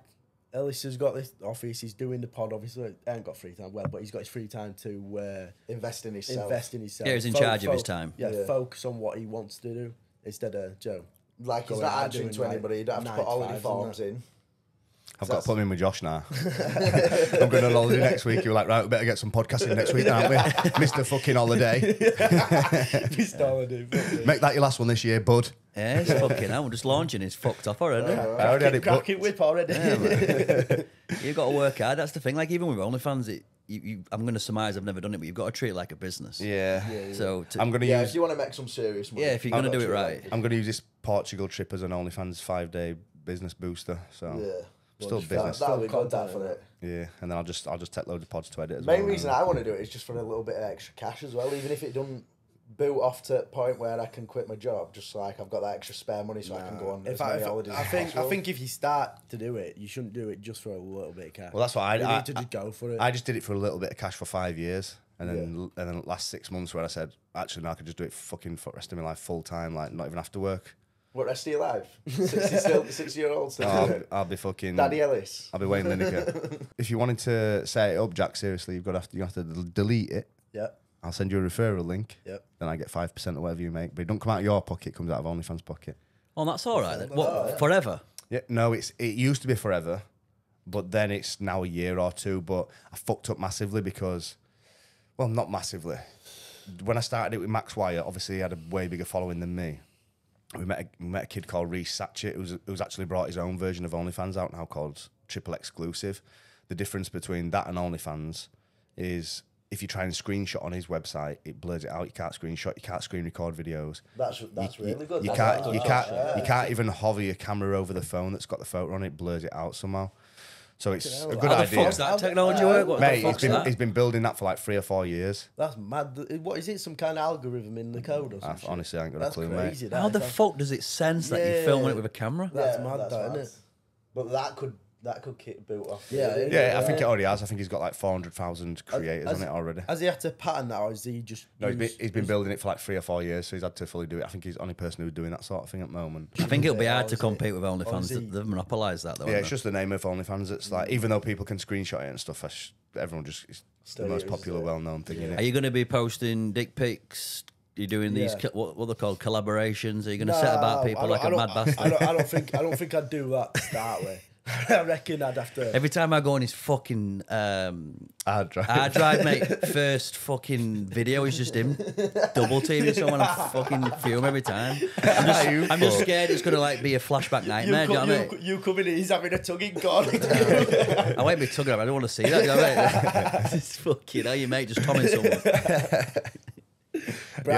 Ellis has got this office? He's doing the pod. Obviously, I ain't got free time. Well, but he's got his free time to Invest in himself. invest in himself. Yeah, he's in charge of his time. Yeah, Yeah. focus on what he wants to do instead of Joe. Like he's Going not out answering doing, to like, anybody. You don't have to put 9 to holiday 5s forms and in. I've got to put him in with Josh now. I'm going on holiday next week. You were like, right, we better get some podcasting next week, aren't we? Mr. fucking holiday. Make that your last one this year, bud. yeah, it's fucking hell. We're just launching. It's fucked up already. I already had it booked. Crack it whip already. You got to work hard. That's the thing. Like even with OnlyFans, I'm going to surmise I've never done it, but you've got to treat it like a business. Yeah. So I'm going to Yeah, use... if you want to make some serious money. yeah, if you're going to do it right. I'm going to use this Portugal trip as an OnlyFans 5-day business booster. So Yeah. still business. That'll be good, that, content, for it. Yeah, and then I'll just take loads of pods to edit as Main well. reason I want to do it is just for a little bit of extra cash as well, even if it doesn't boot off to the point where I can quit my job, just like I've got that extra spare money so I can go on as many holidays I as think possible. if you start to do it, you shouldn't do it just for a little bit of cash. Well, that's what you I need to just go for it. I just did it for a little bit of cash for 5 years, and then last 6 months where I said, actually, no, I could just do it fucking for the rest of my life full time, like not even after work. What, rest of your life? 60-year-old still doing it? I'll be fucking Daddy Ellis. I'll be Wayne Lineker. If you wanted to set it up, Jack, seriously, you have to delete it. Yeah. I'll send you a referral link. Yep. Then I get 5% of whatever you make, but it don't come out of your pocket; it comes out of OnlyFans' pocket. Oh, that's all right then. What, forever? Yeah, no, it used to be forever, but then it's now a year or two. But I fucked up massively because, well, not massively. When I started it with Max Wyatt, obviously he had a way bigger following than me. We met a kid called Reece Satchett who's actually brought his own version of OnlyFans out now called Triple Exclusive. The difference between that and OnlyFans is if you try and screenshot on his website, it blurs it out. You can't screenshot. You can't screen record videos. That's really good. You can't even hover your camera over the phone that's got the photo on it. Blurs it out somehow. So it's a good How the idea. fuck's that technology work? What Mate, the fuck's that? he's been building that for like 3 or 4 years. That's mad. What is it? Some kind of algorithm in the code or something? Honestly, I ain't got a That's clue, crazy. mate. that How is. the fuck does it sense that you're filming it with a camera? That's mad, that, isn't it? But that could kick boot off. Yeah, really. Yeah, I think it already has. I think he's got like 400,000 creators on it already. Has he had to pattern that, or is he just? No, he's been building it for like 3 or 4 years, so he's had to fully do it. I think he's the only person who's doing that sort of thing at the moment. I think it'll be hard to Obviously. compete with OnlyFans. Obviously. They've monopolised that though. Yeah, haven't it's just the name of OnlyFans. It's like, even though people can screenshot it and stuff, everyone just, it's Still the most uses popular, it. well-known thing, they? innit? Are you going to be posting dick pics? You're doing these Yeah. what they're called collaborations? Are you going to set about people like a mad bastard? I don't think I'd do that to start with. I reckon I'd have to. Every time I go on his fucking Hard drive. hard drive, mate, first fucking video is just him double teaming someone. I fucking fume every time. I'm just scared it's gonna like be a flashback nightmare. Do you know what I mean? You come in, he's having a tugging gun. I won't be tugging him. I don't want to see that. You know what I mean? It's fucking hell, you mate, just tomming someone. You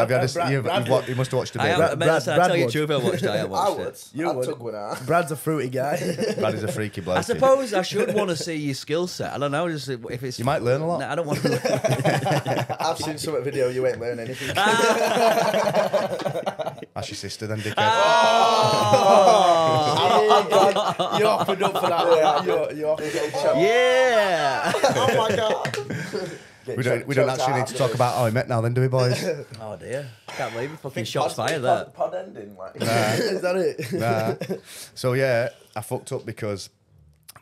must have watched a I bit. am, I tell you Brad the would. truth, I watched it. I I watched would. it. You I'd would. tug one out. Brad's a fruity guy. Brad is a freaky bloke. I suppose I should want to see your skill set. I don't know, just if it's. You might learn a lot. Nah, I don't want to. I've seen some video, you ain't learn anything. That's your sister then, dickhead. You offered up for that. You offered up. Yeah. Oh my god. We don't actually need to talk about how I met now then, do we, boys? Oh dear. Can't believe it. Fucking shots fired there. Pod ending, like. Is that it? Nah. So yeah, I fucked up because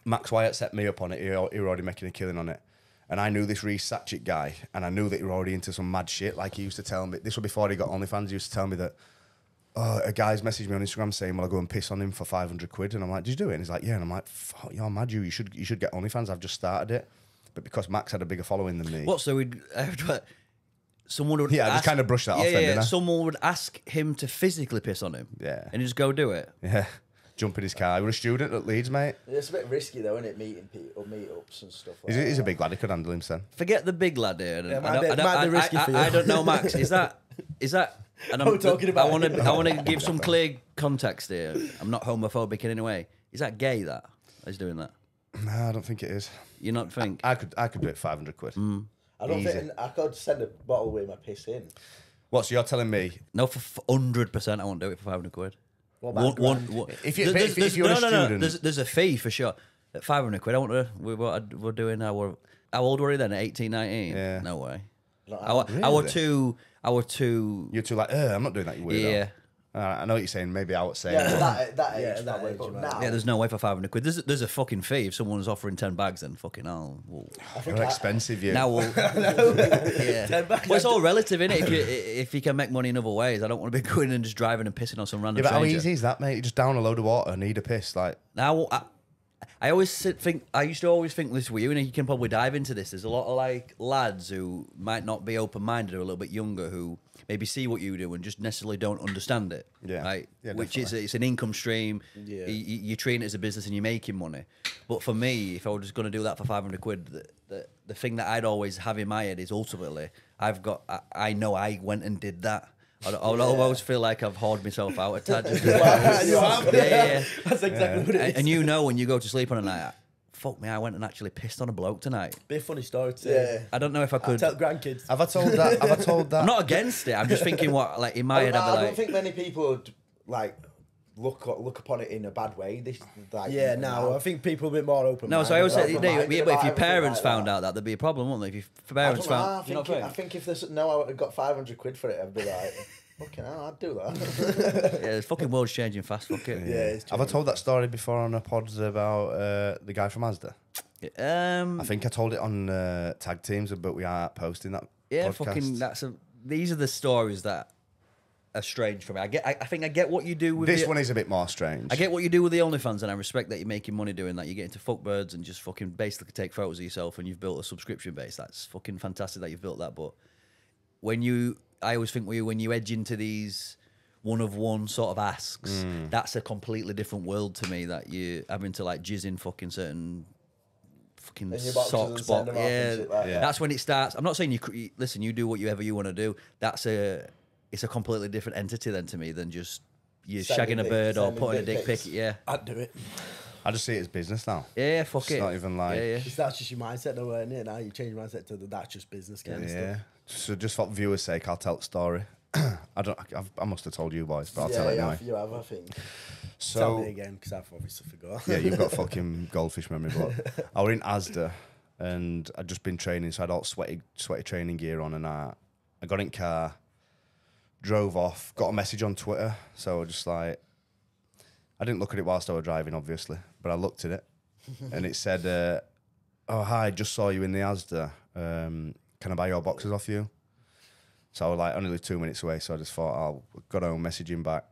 Max Wyatt set me up on it. He were already making a killing on it. And I knew this Reece Satchett guy, and I knew that he was already into some mad shit. Like, he used to tell me, this was before he got OnlyFans, he used to tell me that, a guy's messaged me on Instagram saying, well, I'll go and piss on him for 500 quid. And I'm like, did you do it? And he's like, yeah. And I'm like, fuck, you're mad, you should get OnlyFans. I've just started it. But because Max had a bigger following than me. What? So we'd someone would. Yeah, I just ask, kind of brushed that off then, didn't I? Someone would ask him to physically piss on him. Yeah. And you just go do it. Yeah. jump in his car. We're a student at Leeds, mate. It's a bit risky though, isn't it? Meeting people, meetups and stuff. Like He's a big lad. He could handle him, son. Forget the big lad here. Yeah, might be risky for you. I don't know, Max. Is that? And We're talking about I want to give some clear context here. I'm not homophobic in any way. Is that gay? That is doing that? No, I don't think it is. You not think? I could do it 500 quid. I don't Easy. think I could send a bottle with my piss in. What? So you're telling me No, for 100%, I won't do it for 500 quid. What about grand? if you're a student, There's a fee for sure. At 500 quid, I want to. We're doing our. How old were you then? At 18, 19? Yeah. No way. Not I were too. you're too like, I'm not doing that. You weirdo. Yeah. I know what you're saying. Maybe I was saying. that age, Yeah, that probably, age, but right. now, Yeah, there's no way for 500 quid. There's a fucking fee. If someone's offering 10 bags, then fucking hell. I think They're expensive, you. Now we'll. Yeah. Well, it's all relative, innit? If you can make money in other ways, I don't want to be going and just driving and pissing on some random Yeah, but how stranger. easy is that, mate? You just down a load of water, need a piss, like. Now, I always think, I used to always think this with you, and you can probably dive into this. There's a lot of like lads who might not be open-minded or a little bit younger who maybe see what you do and just necessarily don't understand it. Yeah. Right? Yeah, Which is, definitely. it's an income stream. Yeah. You're treating it as a business and you're making money. But for me, if I was just going to do that for 500 quid, the thing that I'd always have in my head is ultimately, I know I went and did that. I always feel like I've hoarded myself out a tad. You have? Yeah. That's exactly what it is. And you know when you go to sleep on a night, fuck me, I went and actually pissed on a bloke tonight. Be a funny story too. Yeah. I don't know if I could. Tell grandkids. Have I told that? I'm not against it. I'm just thinking what, like in my head, I'd be I don't like, think many people would like look upon it in a bad way. This like Yeah, no, I think people are a bit more open. no. So I always say, open-minded but about if your everything parents like found that. out that, there'd be a problem, wouldn't there? If your I parents don't know, found, you know what I'm I think if there's no, I would have got 500 quid for it. I'd be like, fucking hell, I'd do that. yeah, the fucking world's changing fast. Fuck it. Yeah, it's Have I told that story before on a pod about the guy from Asda? I think I told it on Tag Teams, but we are posting that. Yeah, podcast. fucking. These are the stories that are strange for me. I think I get what you do with This the, one is a bit more strange. I get what you do with the OnlyFans, and I respect that you're making money doing that. You get into fuckbirds and just fucking basically take photos of yourself, and you've built a subscription base. That's fucking fantastic that you've built that. But I always think when you edge into these one-of-one sort of asks, that's a completely different world to me. That you're having to like jizz in fucking certain fucking In your boxes and socks, send them off and shit like that. That's when it starts. I'm not saying you listen. You do whatever you want to do. It's a completely different entity then to me than just you Sending shagging a bird or sending putting a dick dick pic. pics. Yeah, I'd do it. I just see it as business now. yeah, fuck It's it. not even like- yeah, yeah. That's just your mindset, though, isn't it? Now you change your mindset to that's just business kind of Yeah. stuff. So just for viewers' sake, I'll tell the story. I must have told you boys, but I'll tell it anyway. You have, I think. Tell So me again, because I've obviously forgot. yeah, you've got fucking goldfish memory, but I were in Asda and I'd just been training, so I had all sweaty training gear on, and I got in car, drove off, got a message on Twitter, so just like, I didn't look at it whilst I was driving, obviously, but I looked at it, and it said, "Oh hi, just saw you in the Asda. Can I buy your boxes off you?" So I was like, only live 2 minutes away, so I just thought I'll got home, message him back.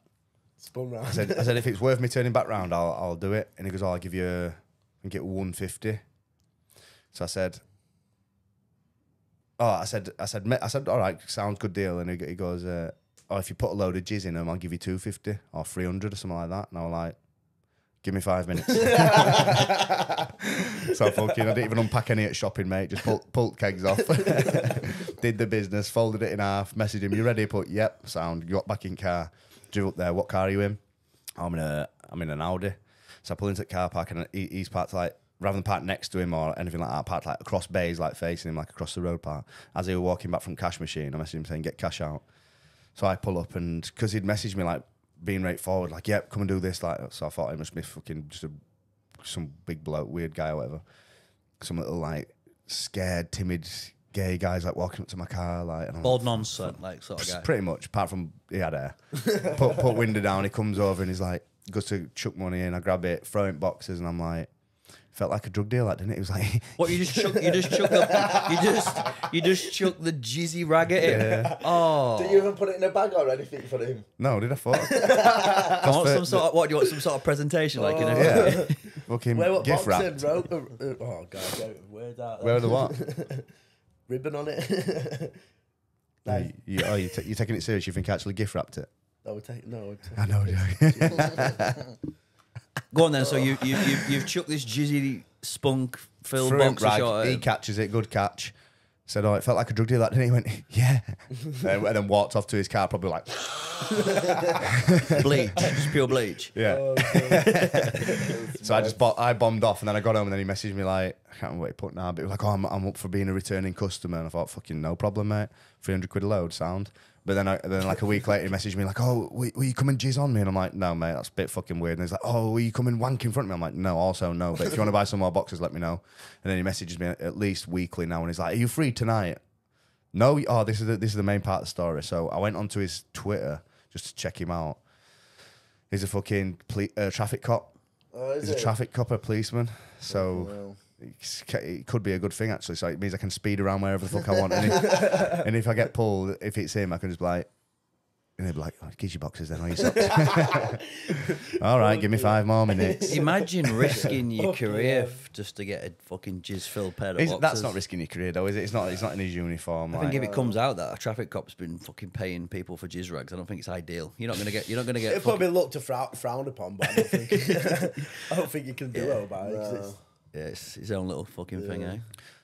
Spun round. I said, if it's worth me turning back round, I'll do it. And he goes, I'll give you, I think it 150. So I said, all right, sounds good deal. And he goes, if you put a load of jizz in them, I'll give you 250 or 300 or something like that. And I was like, give me 5 minutes. So fucking, I didn't even unpack any at shopping, mate. Just pulled kegs off. Did the business, folded it in half, messaged him, you ready? Put, yep, sound. Got back in car, drove up there. What car are you in? I'm in an Audi. So I pull into the car park and he's parked like, rather than parked next to him or anything like that, parked like across bays, like facing him, like across the road park. As he was walking back from cash machine, I messaged him saying, get cash out. So I pull up and, because he'd messaged me like, being right forward, like, yep, come and do this. Like, so I thought it must be fucking just some big bloke, weird guy or whatever. Some little like scared, timid, gay guys like walking up to my car, like, and I'm Bald nonsense, like sort of guy. pretty much, apart from he had hair. put window down, he comes over and he's like, goes to chuck money in, I grab it, throw it in boxes, and I'm like, felt like a drug deal, that didn't it? It was like, What you just chuck the jizzy rag at him. Yeah. Oh, Did you even put it in a bag or anything for him? no, did I thought? do you want some sort of what? Do you want some sort of presentation, like you know? Yeah, fucking Where what gift boxing, wrapped. bro? Oh god, where's that? Where the what? Ribbon on it. Like, You're taking it serious? You think I actually gift wrapped it? I would take no. I know. Go on then. So you've chucked this jizzy spunk filled Threw him box rag, shot. he catches it, good catch. Said, oh, it felt like a drug deal that, didn't he? He went, yeah. And then walked off to his car, probably like, Bleach, just pure bleach. yeah. Oh, So I bombed off, and then I got home, and then he messaged me like, I can't remember what he put now, but he was like, oh, I'm up for being a returning customer. And I thought, fucking no problem, mate. 300 quid a load, sound. But then like a week later, he messaged me like, oh, will you come and jizz on me? And I'm like, no, mate, that's a bit fucking weird. And he's like, oh, will you come and wank in front of me? I'm like, no, also no. But if you want to buy some more boxes, let me know. And then he messages me at least weekly now, and he's like, are you free tonight? No, oh, this is the main part of the story. So I went onto his Twitter just to check him out. He's a fucking traffic cop. Oh, He's a traffic cop, a policeman. So it could be a good thing, actually. So it means I can speed around wherever the fuck I want. And if I get pulled, if it's him, I can just be like, and they'd be like, oh, give your boxes then, or your socks. All right, give me 5 more minutes. Imagine risking your career just to get a fucking jizz-filled pair of boxes. That's not risking your career, though, is it? It's not in his uniform. I think if it comes out that a traffic cop's been fucking paying people for jizz rags, I don't think it's ideal. You're not gonna get. It probably looked to frowned upon, but I don't think I don't think you can do it about it. 'Cause it's- Yeah, it's his own little fucking thing, eh?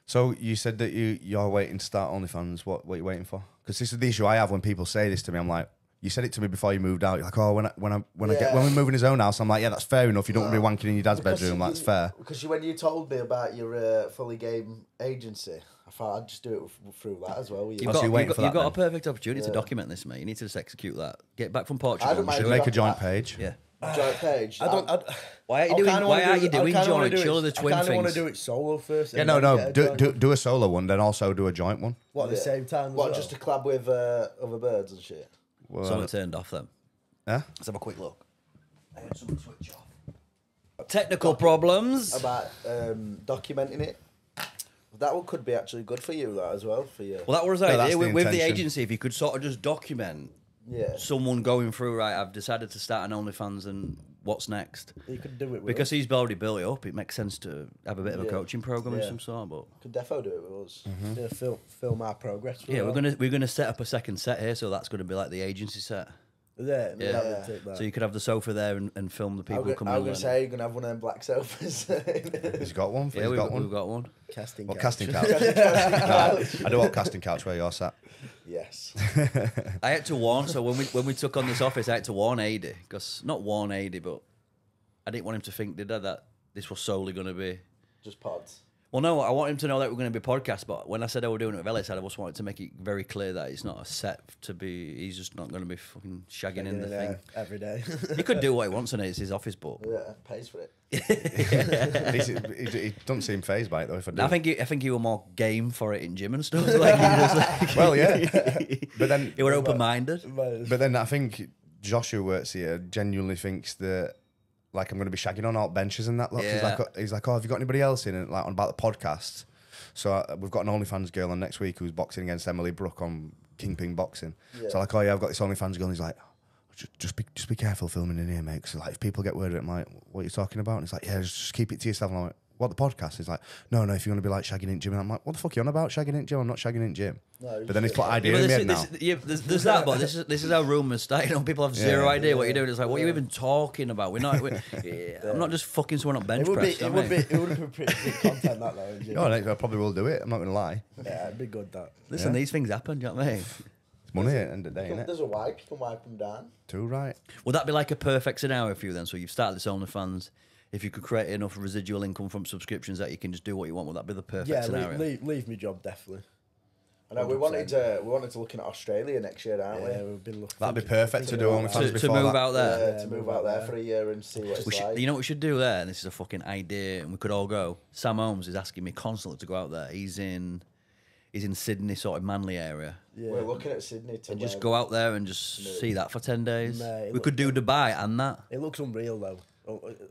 So you said that you're waiting to start OnlyFans. What are you waiting for? Because this is the issue I have when people say this to me. I'm like, you said it to me before you moved out. You're like, oh, when we're moving his own house, I'm like, yeah, that's fair enough. You don't want to be wanking in your dad's bedroom. That's fair. Because when you told me about your fully game agency, I thought I'd just do it through that as well. You've got a perfect opportunity to document this, mate. You need to just execute that. Get back from Portugal. mind Should make a joint page. Yeah. Joint page. Why are you doing joint? Surely the twin I kind of want to things. do it solo first. Yeah, and no. then get a joint. Do a solo one, then also do a joint one. What, at the same time? as What, well? just to collab with other birds and shit? Well, Something turned off then. yeah? Let's have a quick look. I had something switch off. Technical problems. About documenting it. That one could be actually good for you, that as well. For you. Well, that was Yeah, the that's idea the with the intention. agency. If you could sort of just document Yeah. someone going through, right, I've decided to start an OnlyFans and what's next. You could do it with Because us. he's already built it up, it makes sense to have a bit of a Yeah. coaching program of Yeah. some sort. But Could defo do it with us. Yeah, film our progress. yeah, we're gonna set up a second set here, so that's gonna be like the agency set. Yeah, Yeah. that would take that. So you could have the sofa there and film the people I was coming in. going to say, you're going to have one of them black sofas. He's got one. Yeah, He's got one. we've got one. casting. What, couch. casting couch? No, I do want casting couch where you're sat. Yes. I had to warn. So when we took on this office, I had to warn Adi, because not warn Adi, but I didn't want him to think, did I, that this was solely going to be. Just pods. Well, no, I want him to know that we're going to be podcast. But when I said I were doing it with Ellis, I just wanted to make it very clear that it's not a set to be. He's just not going to be fucking shagging in the thing. every day. He could do what he wants, and it's his office, but Yeah, pays for it. He doesn't seem phased by it though. If I do. I think he were more game for it in gym and stuff. Like, he was like, Well, yeah. But then he were open minded. But then I think Josh, who works here, genuinely thinks that like I'm going to be shagging on alt benches and that. Look, Yeah. he's like, oh, have you got anybody else in it, like on about the podcast? So we've got an OnlyFans girl on next week who's boxing against Emily Brook on Kingpin Boxing. Yeah. So like, oh yeah, I've got this OnlyFans girl. And he's like, just be careful filming in here, mate. Because like, if people get word of it, I'm like, what are you talking about? And he's like, yeah, just keep it to yourself. And I'm like, what, the podcast? He's like, no, if you want to be like shagging in gym. And I'm like, what the fuck are you on about? Shagging in gym? I'm not shagging in gym. No, But then he's put idea Yeah, in but my head now. there's that, but this is how rumours start. You know, people have zero Yeah. idea what you're doing. It's like, what are you even talking about? I'm not just fucking someone on bench press. It would be pretty good content that though. in gym. No, I probably will do it. I'm not going to lie. Yeah, it'd be good that. Listen, these things happen. Do you know what I mean? It's money at the end of the day, innit? There's a wipe, you can wipe them down. Too right. Would that be like a perfect scenario for you then? So you've started this OnlyFans. If you could create enough residual income from subscriptions that you can just do what you want, would that be the perfect Yeah, scenario? leave me job definitely. I know we wanted to look at Australia next year, aren't Yeah, we? we've been looking. That'd be perfect to do OnlyFans to before move that. out there. To move out there for a year and see what it's like. You know what we should do there? And this is a fucking idea, and we could all go. Sam Holmes is asking me constantly to go out there. He's in Sydney, sort of Manly area. Yeah. We're looking at Sydney to And just go out there and just see that for 10 days. Mate, We could do Dubai and that. It looks unreal though.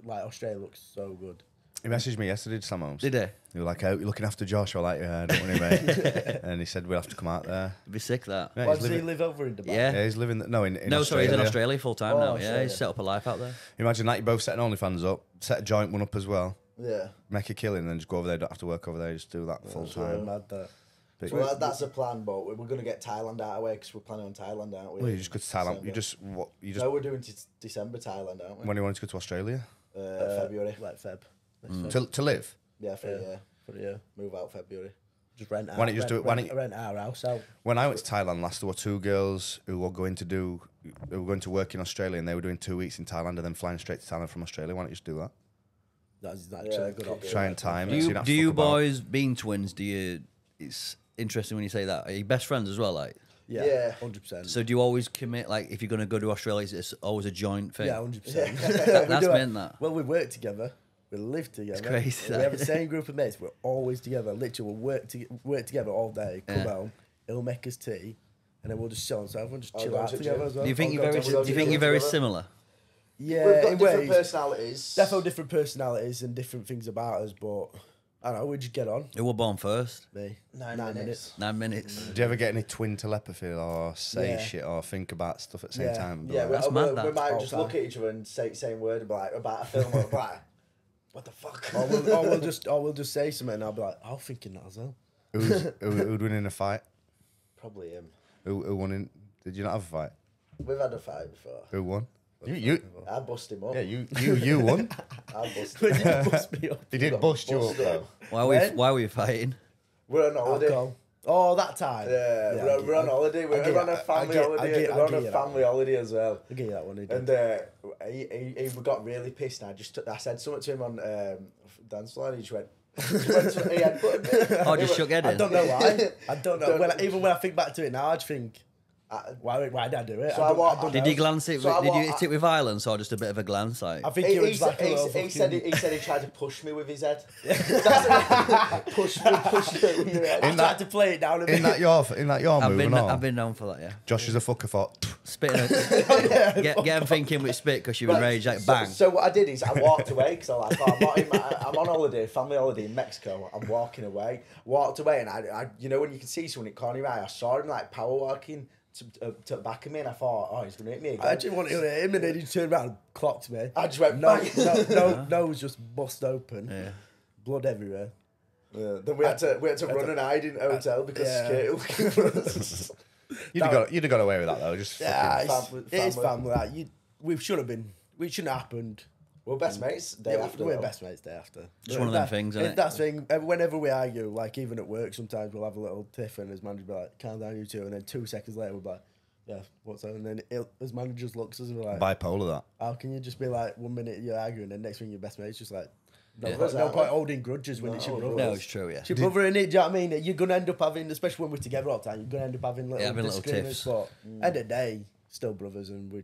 Like Australia looks so good. He messaged me yesterday, Sam Holmes. Did he? He was like, "How you looking after Josh?" I was like, "Yeah, don't worry, mate." And he said, "We'll have to come out there." It'd be sick, that. Yeah, Why he's does he living, live over in Dubai? Yeah. yeah, he's living. No, in No, sorry, he's in Australia. Australia full time Oh, now. Yeah, Australia. he's set up a life out there. Imagine that you both set an OnlyFans up, set a joint one up as well, Yeah. make a killing, and then just go over there. Don't have to work over there. Just do that full time. Mad that. So that's a plan, but we're going to get Thailand out of the way because we're planning on Thailand, aren't we? Well, you just go to Thailand. December. You just No, we're doing December Thailand, aren't we? when you wanted to go to Australia. February. Like Feb. To live. Yeah, for a year. For a year. Move out February. Just rent out. Why don't you just do it? Rent our house out. When I went to Thailand last, there were 2 girls who were going to work in Australia, and they were doing 2 weeks in Thailand and then flying straight to Thailand from Australia. Why don't you just do that? That's actually a good option. Try and time. Do it, so don't have to you fuck about. boys, being twins, it's interesting when you say that. Are you best friends as well, like? Yeah. 100%. So do you always commit, like, if you're going to go to Australia, it's always a joint thing? Yeah, 100%. That's meant that. Well, we work together. We live together. It's crazy, We have the that. same group of mates. We're always together. Literally, we'll work together all day. Come home. He'll make us tea, and then we'll just chill on sofa and just chill out together as well. Do you think I'll you're go very? to- Do you think you're very similar? Yeah, We've got in different ways. personalities. Definitely different personalities and different things about us, but I don't know. We just get on. Who were born first? Me. 9 minutes. 9 minutes. Do you ever get any twin telepathy or say Yeah. shit or think about stuff at the same Yeah. time? Yeah, That's we, mad, we, that. we might All just time. look at each other and say same word about a film. Or like, what the fuck? Or we'll just say something, and I'll be like, I'm thinking that as well. Who'd win in a fight? Probably him. Who won in? Did you not have a fight? We've had a fight before. Who won? You. I bust him up. Yeah, you won. I bust But him up. you bust me up. He did bust you up Bust though. up. Why were you fighting? We're on holiday. Alcohol. Oh, that time. Yeah, we're on holiday. We're on a family holiday. We're on a family holiday as well. I'll give you that one. And he got really pissed. And I said something to him on dance floor, and he just went. He had put me. Oh, just shook head I in. don't know why. I don't know. Even when I think back to it now, I just think, why did I do it? So I don't Did know. you glance it? So Did you hit it with violence or just a bit of a glance? Like, I think it was like a little he said fucking- he said he tried to push me with his head. push me with your head. I tried to play it down a bit. In that your I've move been and all. I've been known for that. Yeah, Josh is a fucker for. spitting. Get him thinking with spit because you're enraged. Like bang. So what I did is I walked away because I'm like, I'm on holiday, family holiday in Mexico. I'm walking away. Walked away, and I you know when you can see someone in corner of your eye, I saw him like power walking to the back of me, and I thought, oh, he's gonna hit me again. I actually wanted to hit him, and then he turned around and clocked me. I just went No, bang. nose just bust open. Yeah. Blood everywhere. Then we had to run and hide in a hotel because security were looking for us. You'd have got away with that though. Just Yeah, fucking. it is family. family. Like, we shouldn't have happened. We're best mates. Day after. We're though. best mates day after. Just one of them things, isn't it? That's the thing. Whenever we argue, like even at work, sometimes we'll have a little tiff, and his manager will be like, "Calm down, you two," and then 2 seconds later we'll be like, "Yeah, what's that?" And then his manager just looks at us and be like, Bipolar that. "How can you just be like 1 minute you're arguing, and next thing you're best mates?" Just like, no, Yeah. no point holding grudges when it's your brother. No, it's true. Yeah. It's your brother, innit? Do you know what I mean? You're gonna end up having, especially when we're together all the time, you're gonna end up having little having little disagreements. tiffs. But end of the day, still brothers, and we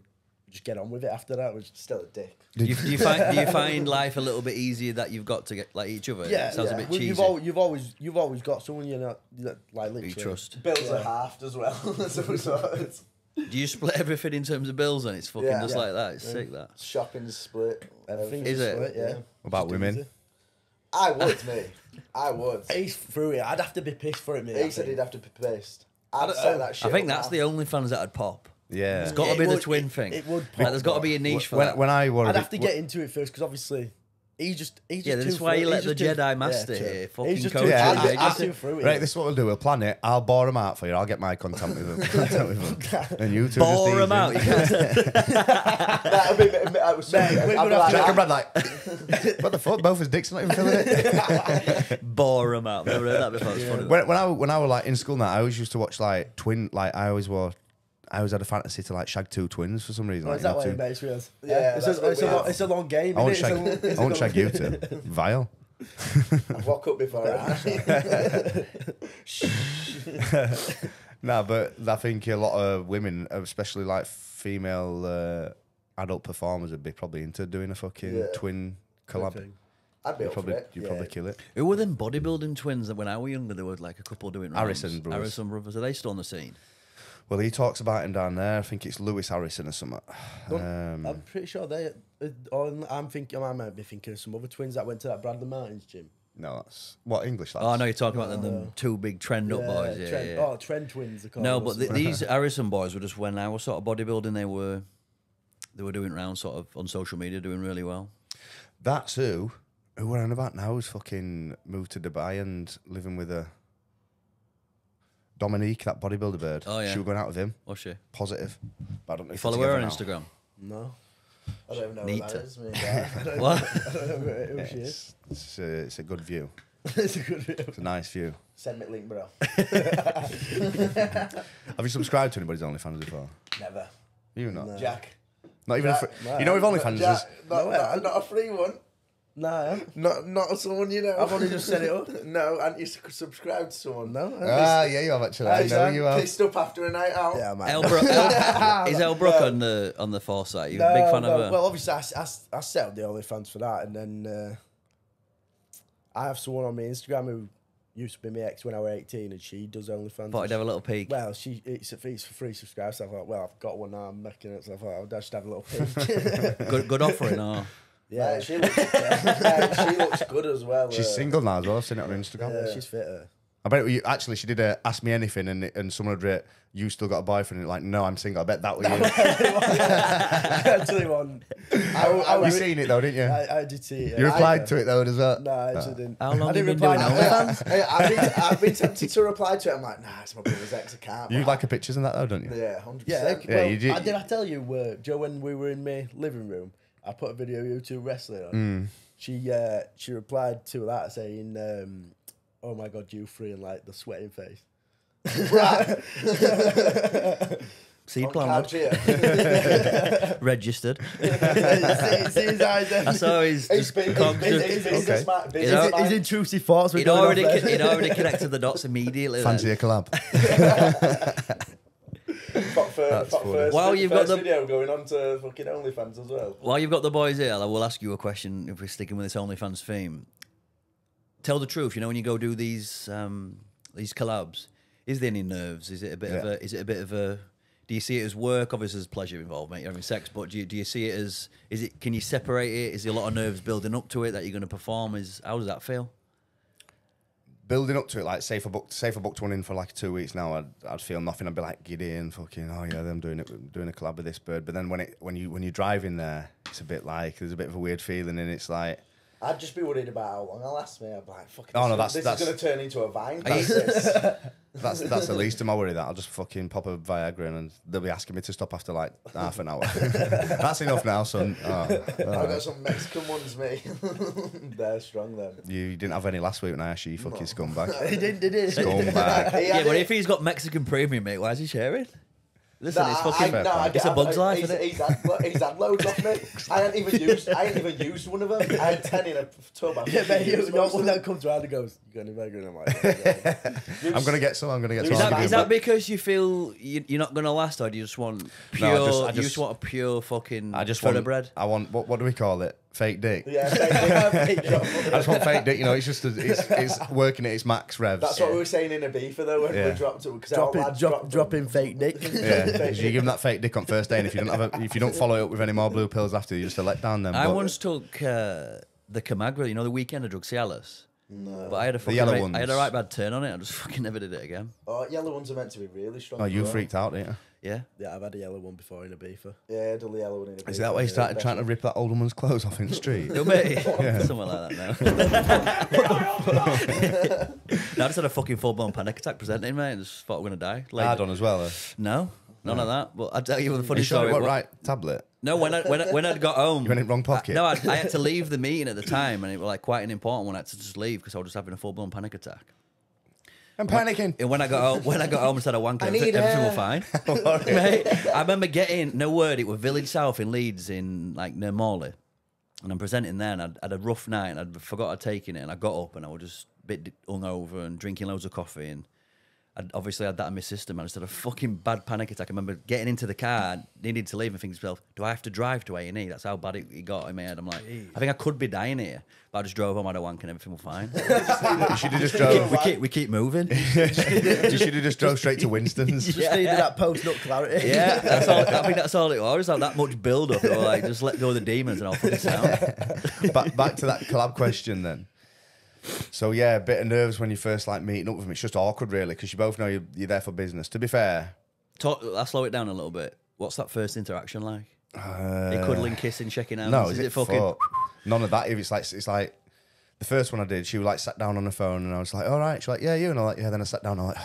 just get on with it after that. Which Still a dick. Do you find life a little bit easier that you've got to get like each other? yeah, It sounds a bit cheesy. you've always got someone that, like literally you trust. Bills are halved as well. So it's Do you split everything in terms of bills? And it's fucking Yeah. just Yeah. like that. It's sick that. shopping split. Everything Is it? split, yeah. What about Just women? easy. I would, mate. I would. He's through it. I'd have to be pissed for it, mate. He said he'd have to be pissed. I'd set that shit I think up that's now. the only fans that I'd pop. Yeah. It's got to It be the would- twin thing. it would Like, pop, there's got to but be a niche for that. When I were a I'd bit- have to get into it first because obviously he's just Yeah, too that's why you through- let he's the just too- Jedi master true. here fucking He's just coach too- you, Yeah, he's mate. just too through it. Right, this is what we'll do. We'll plan it. I'll bore them out for you. I'll get my contact with them. And you two Bore just them out. You can't That'd be, I was Mate, we're I'd gonna be have like, to- Jack and Brad like, what the fuck? Both his dicks are not even filling it. bore them out. Never heard that before. It's funny. when I was like in school now, I always used to watch like twin. Like I always had a fantasy to like shag 2 twins for some reason. Oh, Like, is that you why know, it two- makes me? Yeah, It's a long game. I won't innit? shag. I won't shag you two. Vile. I'd walk up before I No, but I think a lot of women, especially like female adult performers, would be probably into doing a fucking twin collab. thing. I'd be You'd up for probably, it. you'd probably kill it. Who were them bodybuilding twins that when I was younger there were like a couple doing rounds? Harrison brothers. Harrison brothers. Are they still on the scene? Well, he talks about him down there. I think it's Lewis Harrison or something. I'm pretty sure they. I might be thinking of some other twins that went to that Bradley Martins gym. No, that's what English lads. Oh, I know you're talking about them 2 big trend up boys. Yeah, Trent, yeah. Oh, Trent twins. They're called No, or but something. these Harrison boys were just when I was sort of bodybuilding, they were doing rounds sort of on social media, doing really well. That's who we're on about now is fucking moved to Dubai and living with a Dominique, that bodybuilder bird. Oh, yeah. She was going out with him. Was she? Positive. But I don't know if Follow they're her on together now. Instagram. No. I don't know Need what to. that is. Me. What? I don't know who she is. It's a good view. It's a good video. It's a nice view. Send me a link, bro. Have you subscribed to anybody's OnlyFans before? Never. You not? Jack. Not even. Jack, You know, with OnlyFans, there's Not a free one. No, I haven't. Not someone you know. I've only just set it up. No, and you subscribe to someone. No. yeah, you have actually. I know you have. Pissed up after a night out. Yeah, man. Is El Brook on the Foresight? You a big fan of her? Well, obviously, I set up the OnlyFans for that, and then I have someone on my Instagram who used to be my ex when I was 18, and she does OnlyFans. Thought I'd have a little peek. Well, it's for free subscribers. So I thought, well, I've got one now. I'm making it. So I thought I'll just have a little peek. Good offering, or Yeah, She looks good as well. She's single now as well. I've seen it on Instagram. yeah, she's fitter. I bet you actually she did a Ask Me Anything and someone had written, you still got a boyfriend? And like, no, I'm single. I bet that was you. Actually, one. You seen it though, didn't you? I did see it. You replied to it though as well. No, I actually didn't. How long I have you didn't been reply doing to OnlyFans? I've been tempted to reply to it. I'm like, nah, it's my brother's ex account. You like her pictures and that though, don't you? Yeah, 100%. Yeah, Yeah, well, you did- did I tell you, Joe, when we were in my living room, I put a video of you two wrestling on. She replied to that saying, "Oh my God, you three," and like the sweating face. Seed On planted, couch here. registered. see his eyes. I saw his He's His intrusive thoughts were He'd going already, off there. he'd already connected the dots immediately. Fancy a collab. While you've got the- video going on to fucking OnlyFans as well. While you've got the boys here, I will ask you a question if we're sticking with this OnlyFans theme. Tell the truth, you know, when you go do these collabs, is there any nerves? Is it a bit of a do you see it as work? Obviously there's pleasure involved, mate, you're having sex, but do you see it as can you separate it? Is there a lot of nerves building up to it that you're gonna perform? How does that feel? Building up to it, like say if I booked one in for like 2 weeks now, I'd feel nothing. I'd be like giddy and fucking, oh yeah, I'm doing a collab with this bird. But then when you drive in there, it's a bit like there's a bit of a weird feeling, and it's like I'd just be worried about how long I'll last me. I'd be like, fucking, Oh, no, this that's- is going to turn into a Vine. Are you- that's the least of my worry. That I'll just fucking pop a Viagra in and they'll be asking me to stop after like half an hour. That's enough now, son. I've got some Mexican ones, mate. They're strong, then. You didn't have any last week when I asked you, you fucking scumbag. He did it? Scumbag. Yeah, but if he's got Mexican premium, mate, why is he sharing? Listen, it's fucking. It's a bug's life, isn't it? He's had loads off me. I ain't even used one of them. I had 10 in a tub. Yeah, mate, you're not one that comes around and goes, "You got any Viagra?" And I'm like, I'm gonna get some. Is that because you feel you're not gonna last, or do you just want pure? I you just want a pure fucking. I just thoroughbred? I want what do we call it? Fake dick. Yeah, I just want fake dick. You know, it's just it's working at its max revs. that's what we were saying in Ibiza though when we dropped it because dropping fake dick. Yeah, 'cause you give them that fake dick on first day, and if you don't follow it up with any more blue pills after, you just a let down them. I But once took the Camagra, you know, the weekend of drug Cialis. No. But I had a fucking yellow I had a ones. right bad turn on it. I just fucking never did it again. Oh, yellow ones are meant to be really strong. Oh, you as well. freaked out, didn't you? Yeah. Yeah, I've had a yellow one before in Ibiza. Yeah, I did the yellow one in Ibiza. Is that why you started trying to rip that old woman's clothes off in the street? No, mate. Something like that now. No, I just had a fucking full-blown panic attack presenting, mate. And just thought I was going to die. Like, Hard on as well. No, none of that. But I'll tell you the funny You sure story. you got right tablet? No, when I'd got home. You went in wrong pocket? I had to leave the meeting at the time, and it was like quite an important one. I had to just leave because I was just having a full-blown panic attack. I'm panicking. And when I got home and started wanking, need everything air. was fine. Mate, I remember getting, no word, it was Village South in Leeds, in like near Morley. And I'm presenting there, and I'd had a rough night, and I'd forgot I'd taken it, and I got up, and I was just a bit hungover and drinking loads of coffee, and I'd obviously had that in my system, and I just had a fucking bad panic attack. I remember getting into the car, needed to leave, and thinking to myself, do I have to drive to A&E? That's how bad it got in my head. I'm like, I think I could be dying here. But I just drove home, I had a wank, and everything was fine. You should have just drove. we keep moving. You should have just drove straight to Winston's. Just needed that post-nut clarity. Yeah, that's all, I think that's all it was. Like that much build-up. Or like, just let go of the demons and I'll put it down. Back to that collab question then. So yeah, a bit of nerves when you first like meeting up with them. It's just awkward really because you both know you're there for business. To be fair, I'll slow it down a little bit. What's that first interaction like? They cuddling, kissing, shaking hands. no, is it fucking? fuck? None of that. If it's like the first one I did, she like sat down on the phone and I was like, all right. She's like, yeah, you, and I'm like, yeah. Then I sat down, and I'm like,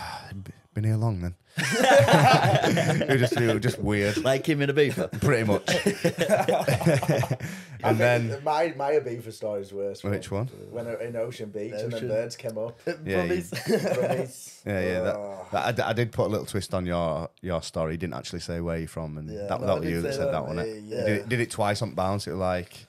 been here long then. it was just weird. Like him in Ibiza. Pretty much. And then my Ibiza story is worse. Which one? When in Ocean Beach and the birds came up. Yeah, Brummies. I did put a little twist on your story. You didn't actually say where you're from, and that was you that said that, wasn't it? Yeah. Did it twice on bounce. It was like.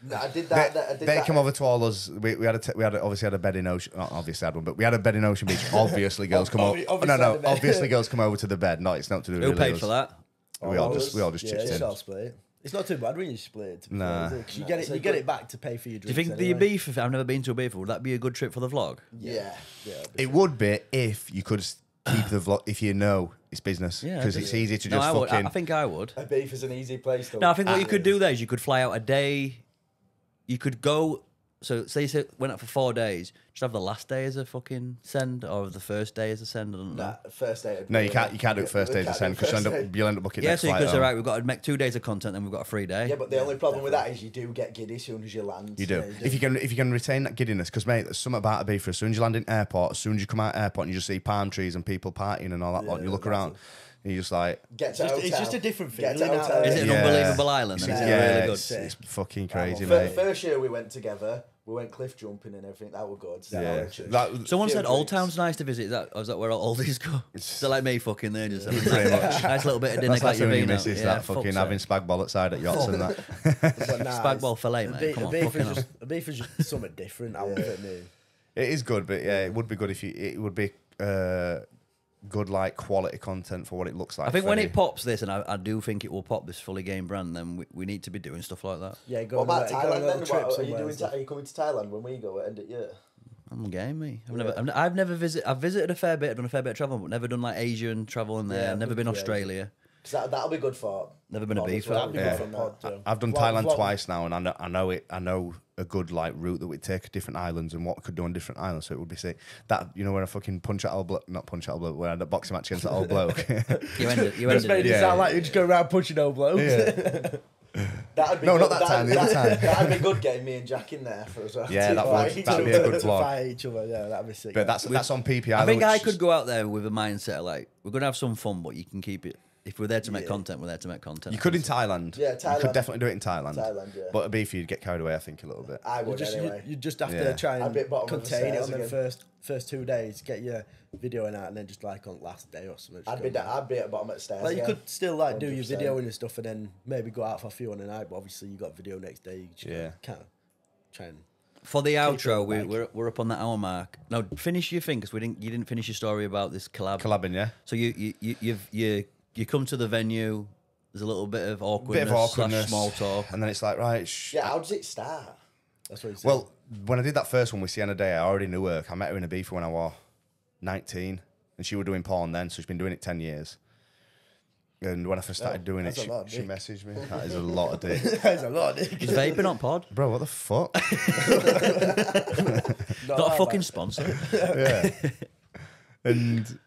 No, I did that. They came over to all us. We obviously had a bed in Ocean. Not obviously had one, but we had a bed in Ocean Beach. Obviously, girls come over. No. Obviously, girls come over to the bed. No, it's not to do. Who with paid us. for that? We all just Yeah, chipped in. it's all split. It's not too bad when you split it. Nah. Because you get it back to pay for your Do you drinks. think anyway. the Ibiza? I've never been to Ibiza. Would that be a good trip for the vlog? Yeah. It would be if you could keep the vlog. If you know it's business, Yeah, because it's easy to just I would. fucking. I think I would. Ibiza's an easy place to. No, I think what you could do there is you could fly out a day. You could go. So say you went out for 4 days. Just have the last day as a fucking send, or the first day as a send. I don't know. First day. No, you can't do it first day to send because you'll end up booking. Yeah, next so you flight could say home. right, we've got to make 2 days of content, then we've got a free day. Yeah, but the only problem with that is you do get giddy as soon as you land. You do. If you can retain that giddiness, because mate, there's something about Ibiza. As soon as you land in airport, as soon as you come out of airport, and you just see palm trees and people partying and all that lot. And you look around, and you're just like, Get to hotel. It's just a different Get feeling. to hotel. Is it an Yeah. unbelievable island? Then? Is it really good? it's fucking crazy, Well, mate. First year we went together, we went cliff jumping and everything. That was good. Yeah. Someone said Few Old drinks. Town's nice to visit. Is that where all oldies go? Is that like me fucking there? Just having Pretty much. nice little bit of dinner. That's like you and your Clavino. missus, that fucking having spag bol outside at yachts and that. Spag bol fillet, mate. Come on, fucking hell. Ibiza's just something different. I love it, man. It is good, but yeah, it would be good if it would be good like quality content for what it looks like. I think when for it pops this, and I do think it will pop this fully game brand, then we need to be doing stuff like that. Yeah, What go about on a Thailand little then? trip What, are you somewhere doing? and stuff. Are you coming to Thailand when we go at end of year? I'm game, me. I've never visited. I've visited a fair bit. I've done a fair bit of travel, but never done like Asian travel in there. Yeah, never been yeah. Australia. Because that'll be good for. Never been a Bob as beef. well. That'd be Yeah. good for pod, too. I've done Vlog- Thailand vlog- twice now, and I know a good like route that we'd take different islands and what we could do on different islands. So it would be say that when I fucking punch at old bloke, not punch at old bloke, when I had a boxing match against that old bloke. You ended Just made it. it Yeah. sound like you just go around punching old blokes. That'd be No, good. not that time, the other time. That'd be good getting me and Jack in there for us. Yeah, that'd be a good vlog. Fight each other, yeah, that'd be sick. But that's on PPI. I think though, I which could is- go out there with a mindset of like we're gonna have some fun, but you can keep it. If we're there to make content, we're there to make content. You could in Thailand. Yeah, You Thailand. could definitely do it in Thailand. Thailand, yeah. But Ibiza, you'd get carried away, I think, a little bit. I You would just, anyway. you just have Yeah. to try I'd and be bottom of the contain it stairs on the again. first 2 days, get your video in out, and then just like on last day or something. just I'd go be back. at the bottom of the stairs. Like you yeah. could still like do your 100%. video and stuff, and then maybe go out for a few on the night. But obviously you got video next day. You just Yeah. can't try and. For the outro, it back. we're up on that hour mark. Now finish your thing because you didn't finish your story about this collab. Collabing, yeah. So you come to the venue. There's a little bit of awkwardness, Bit of awkwardness. / small talk. And then it's like, right. Yeah, how does it start? That's what you said. Well, when I did that first one with Sienna Day, I already knew her. I met her in Ibiza when I was 19, and she was doing porn then, so she's been doing it 10 years. And when I first started doing it, that's a lot of she dick. messaged me. That is a lot of dick. There's a lot. Is vaping on pod? Bro, what the fuck? Not a fucking sponsor. Yeah. And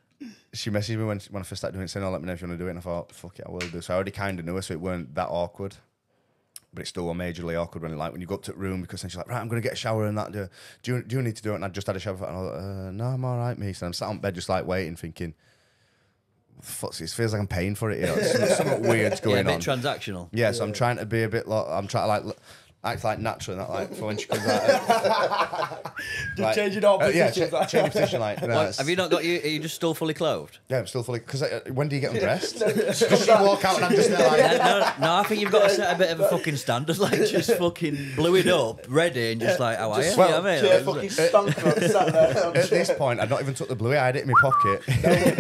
she messaged me when I first started doing it, saying, "Oh, let me know if you want to do it." And I thought, "Fuck it, I will do." So I already kind of knew her, so it weren't that awkward. But it's still majorly awkward when you go up to the room, because then she's like, "Right, I'm going to get a shower and that. Do you need to do it?" And I just had a shower. And I was like, "No, I'm all right, me." So I'm sat on bed just like waiting, thinking, "Fuck, it feels like I'm paying for it." You know, something weird's Yeah, a going bit on. transactional. Yeah, so I'm trying to be a bit like, I'm trying to like act like natural, not like for when she comes out. Just changing all Yeah, positions. change position, like. You know, Have you not got you? Are you just still fully clothed? Yeah, I'm still fully. Because when do you get undressed? Because you walk out and I'm just there like. No, I think you've got to set a bit of a fucking standard, like just fucking blew it up, ready, and just like, how are you? Well, You know what I mean? Yeah, Like, fucking stunk on sat there. At this point, I'd not even took the bluey. I had it in my pocket.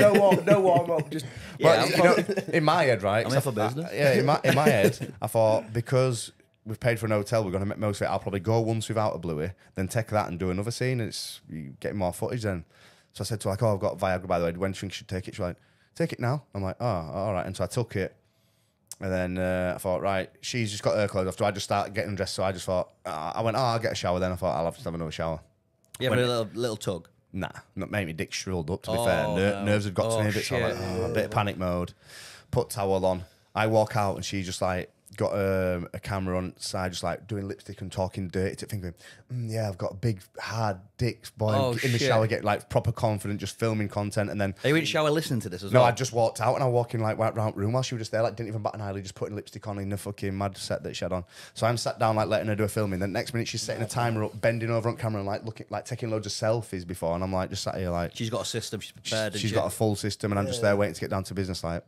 No warm up. Just Yeah, Well, in my head, right? I'm here for business. Yeah, in my head, I thought because we've paid for an hotel, we're going to make most of it. I'll probably go once without a bluey, then take that and do another scene. It's you getting more footage then. So I said to her, like, "Oh, I've got Viagra, by the way. When do you think you should take it?" She's like, "Take it now." I'm like, "Oh, all right." And so I took it. And then I thought, right, she's just got her clothes off. So I just started getting dressed. So I just thought, I went, I'll get a shower. Then I thought, I'll have to have another shower. You have a little tug. Nah, not made me dick shriveled up, to be Oh, fair. no. Nerves had got to Oh, me a bit, so I'm like, shit. a bit of panic mode. Put towel on. I walk out and she's just like, got a camera on side, just like doing lipstick and talking dirty to thinking, yeah, I've got a big hard dick, boy. Oh, in the shit. shower, get like proper confident, just filming content, and then. Are you in the shower listening to this as No, well? I just walked out and I walked in like right round the room while she was just there, like didn't even bat an eyelid, just putting lipstick on in the fucking mad set that she had on. So I'm sat down like letting her do a filming. Then next minute she's setting a timer up, bending over on camera and like looking, like taking loads of selfies before, and I'm like just sat here like She's got a system. She's prepared. she's got a full system, and I'm just there waiting to get down to business. Like,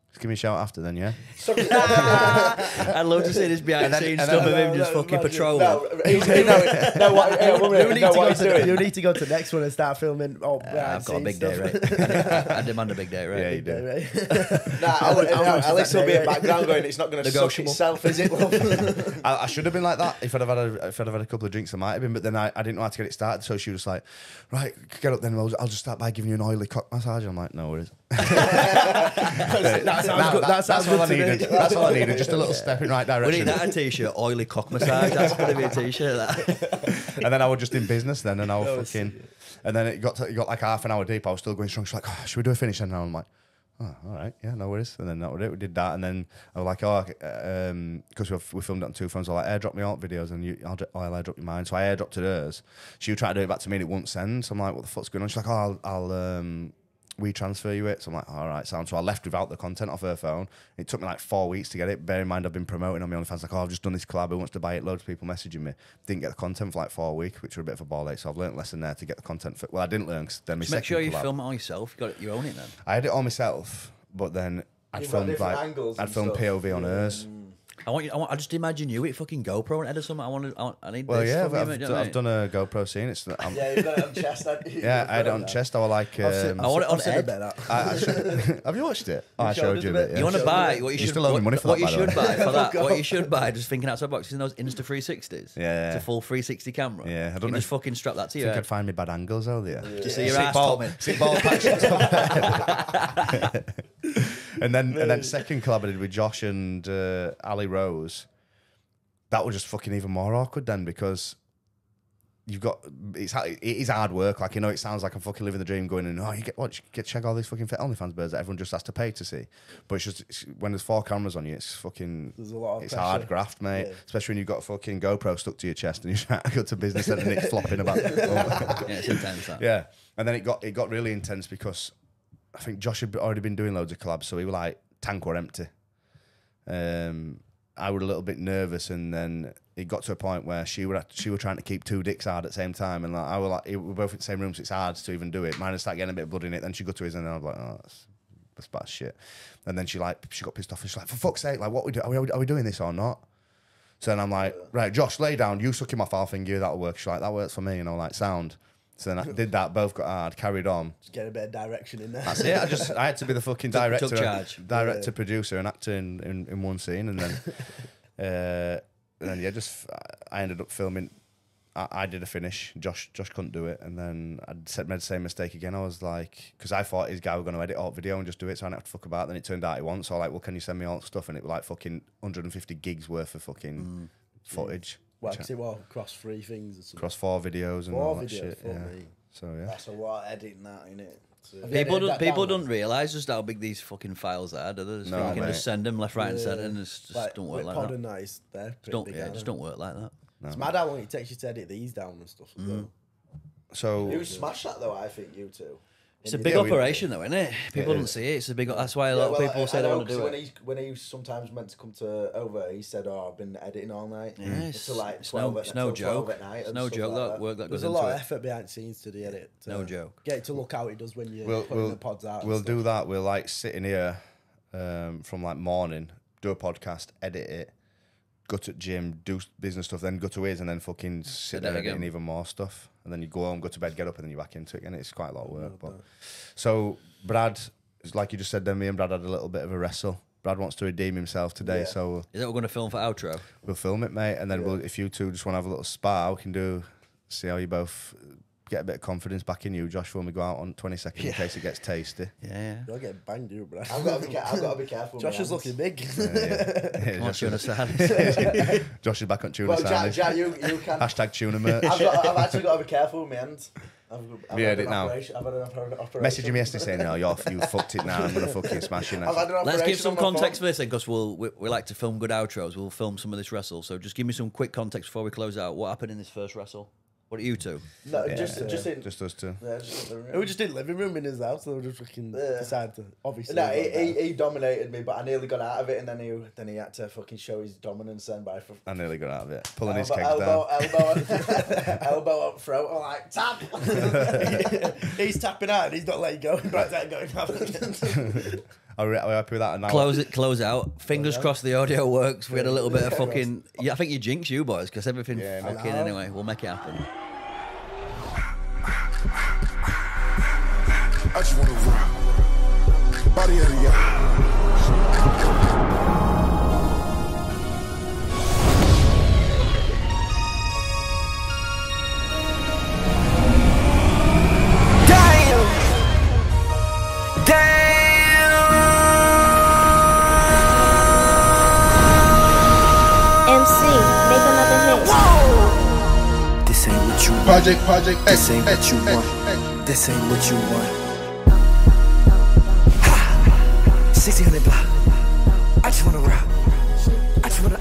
just give me a shout after then, yeah. I'd love to see this behind the scenes stuff of him just fucking patrolling. You need to go to the next one and start filming. Oh, I've got a big day, right? I demand a big day, right? Yeah, you do. Alex will be in background going, it's not going to suck Negotiable. itself, is it, love? I should have been like that if I'd have had a couple of drinks. I might have been, but then I didn't know how to get it started. So she was like, "Right, get up then. I'll just start by giving you an oily cock massage." I'm like, "No worries." That's all I needed. That's all I needed. Just a little step in right We direction. need that a t-shirt, oily cock massage. That's going to be a t-shirt. That. And then I was just in business then, and I was fucking. And then it got like half an hour deep. I was still going strong. She's like, "Oh, should we do a finish?" And now I'm like, "Oh, all right, yeah, no worries." And then that was it. We did that, and then I was like, "Oh, because we filmed it on two phones. I was like, airdrop me alt videos, and I'll airdrop you mine." So I airdropped to hers. She would try to do it back to me, and it wouldn't send. So I'm like, "What the fuck's going on?" She's like, "Oh, I'll we transfer you it." So I'm like, "All right, sound." So I left without the content off her phone. It took me like 4 weeks to get it. Bear in mind, I've been promoting on my OnlyFans. Like, "Oh, I've just done this collab. Who wants to buy it?" Loads of people messaging me. Didn't get the content for like 4 weeks, which were a bit of a ball ache. So I've learnt a lesson there to get the content for. Well, I didn't learn because then my Just make second sure you collab- film it all yourself. You own it then. I had it all myself, but then I'd You've got filmed different like angles I'd and filmed stuff. POV on hers. I just imagine you with fucking GoPro and edit something. I need Well, this. yeah, from you, mate, do you know what I I've mean? done a GoPro scene. It's Yeah, you've got it on chest. yeah, I had it on chest. I was like, I want it on I've seen a Ed. bit of that. I should, have you watched it? Oh, I showed showed us you a a bit. bit. Yeah. You want to buy what you should. still owe me money for what that, you by the should way. buy for that. What you should buy, just thinking outside the box, is those Insta 360s. Yeah. It's a full 360 camera. Yeah, I don't You know just if- fucking strap that to I you. think I'd find me bad angles out there. Just see your ass Tommy. Sick ball patch on top. and then second collab I did with Josh and Ali Rose. That was just fucking even more awkward then because it is hard work. Like, you know, it sounds like I'm fucking living the dream going in, you get check all these fucking OnlyFans birds that everyone just has to pay to see. But when there's 4 cameras on you, it's fucking, There's a lot of it's pressure. hard graft, mate. Yeah. Especially when you've got a fucking GoPro stuck to your chest and you're trying to go to business and it's flopping about. Yeah, it's intense. That. Yeah, and then it got really intense because I think Josh had already been doing loads of collabs, so he was like, tank were empty. I was a little bit nervous, and then it got to a point where she were trying to keep 2 dicks hard at the same time, and like I was like, we're both in the same room, so it's hard to even do it. Mine had started getting a bit of blood in it. Then she got to his, and then I was like, "Oh, that's bad shit." And then she got pissed off, and she's like, "For fuck's sake, like, what we do? Are we doing this or not?" So then I'm like, "Right, Josh, lay down. You suck him off our finger. That'll work." She's like, "That works for me," you know, like sound. So then I did that. Both got hard. Carried on. Just get a bit of direction in there. That's it. I had to be the fucking Took director, charge. producer, and actor in one scene, and then I ended up filming. I did a finish. Josh couldn't do it, and then I made the same mistake again. I was like, because I thought his guy was going to edit alt video and just do it, so I didn't have to fuck about. Then it turned out he wasn't. So I was like, well, can you send me all the stuff? And it was like fucking 150 gigs worth of fucking footage. Well, because it was across 3 things or something. Across 4 videos and 4 all that videos, shit. fuck Yeah. me. So yeah. That's a lot editing that, innit? People don't realise just how big these fucking files are. Do they? Just No, think you can mate. just send them left, right, and centre, and it's just Like, don't work with like pod that. and that, it's there. Just don't work like that. It's mad how long it takes you to edit these down and stuff. as well. So You smashed that though, I think, you two. It's a big operation, though, isn't it? People don't see it. It's a big. That's why a lot of people say they want to do it. When he sometimes meant to come to over, he said, "Oh, I've been editing all night." Yeah, Until like it's 12 no till 12 joke. at night It's and no stuff joke. like That work that There's goes a into lot of it. effort behind the scenes to the edit. No joke. Get it to look how it does when you're we'll putting the pods out. and we'll stuff. do that. We'll like sit in here from like morning, do a podcast, edit it, go to the gym, do business stuff, then go to his, and then fucking sit Edit there editing again. even more stuff. And then you go home, go to bed, get up, and then you're back into it again. It's quite a lot of work. But so Brad, like you just said, then me and Brad had a little bit of a wrestle. Brad wants to redeem himself today, Yeah. so Is that what we're going to film for outro? we'll film it, mate. And then if you two just want to have a little spar, we can see how you both get a bit of confidence back in you, Josh, when we go out on 20 seconds in case it gets tasty. Yeah. You'll get banged, you, bro. I've got to be careful. Josh is looking big. Yeah, What's your understand? Josh is back on tuna Well, sandwich. Jack, you can. Hashtag tuna merch. I've actually got to be careful with my hands. I've You had heard an it now. operation. I've had an operation. Message him yesterday saying, "No, you fucked it now. I'm gonna fucking smash it I've now." had an Let's give operation some on my context phone. for this, because we like to film good outros. We'll film some of this wrestle. So just give me some quick context before we close out. What happened in this first wrestle? What are you two? No, Yeah. just in. Just us two. Yeah, just in the We room. were just in the living room in his house, so we just fucking decided to obviously. No, go there. he dominated me, but I nearly got out of it, and then he had to fucking show his dominance then by I nearly got out of it. Pulling his elbow, kegs down. elbow up throat. I'm like tap. He's tapping out and he's not letting go. Right there, going. Are we happy with that? Now Close out. Fingers crossed the audio works. We had a little bit of fucking. Yeah, I think you jinxed you boys because everything Yeah, mate. fucking anyway. We'll make it happen. I just wanna rock. Body of the year. Damn! Damn! MC, make another hit. This ain't what you want. Project This ain't what you want. This ain't what you want. Ha! 1600 block. I just wanna rock. I just wanna.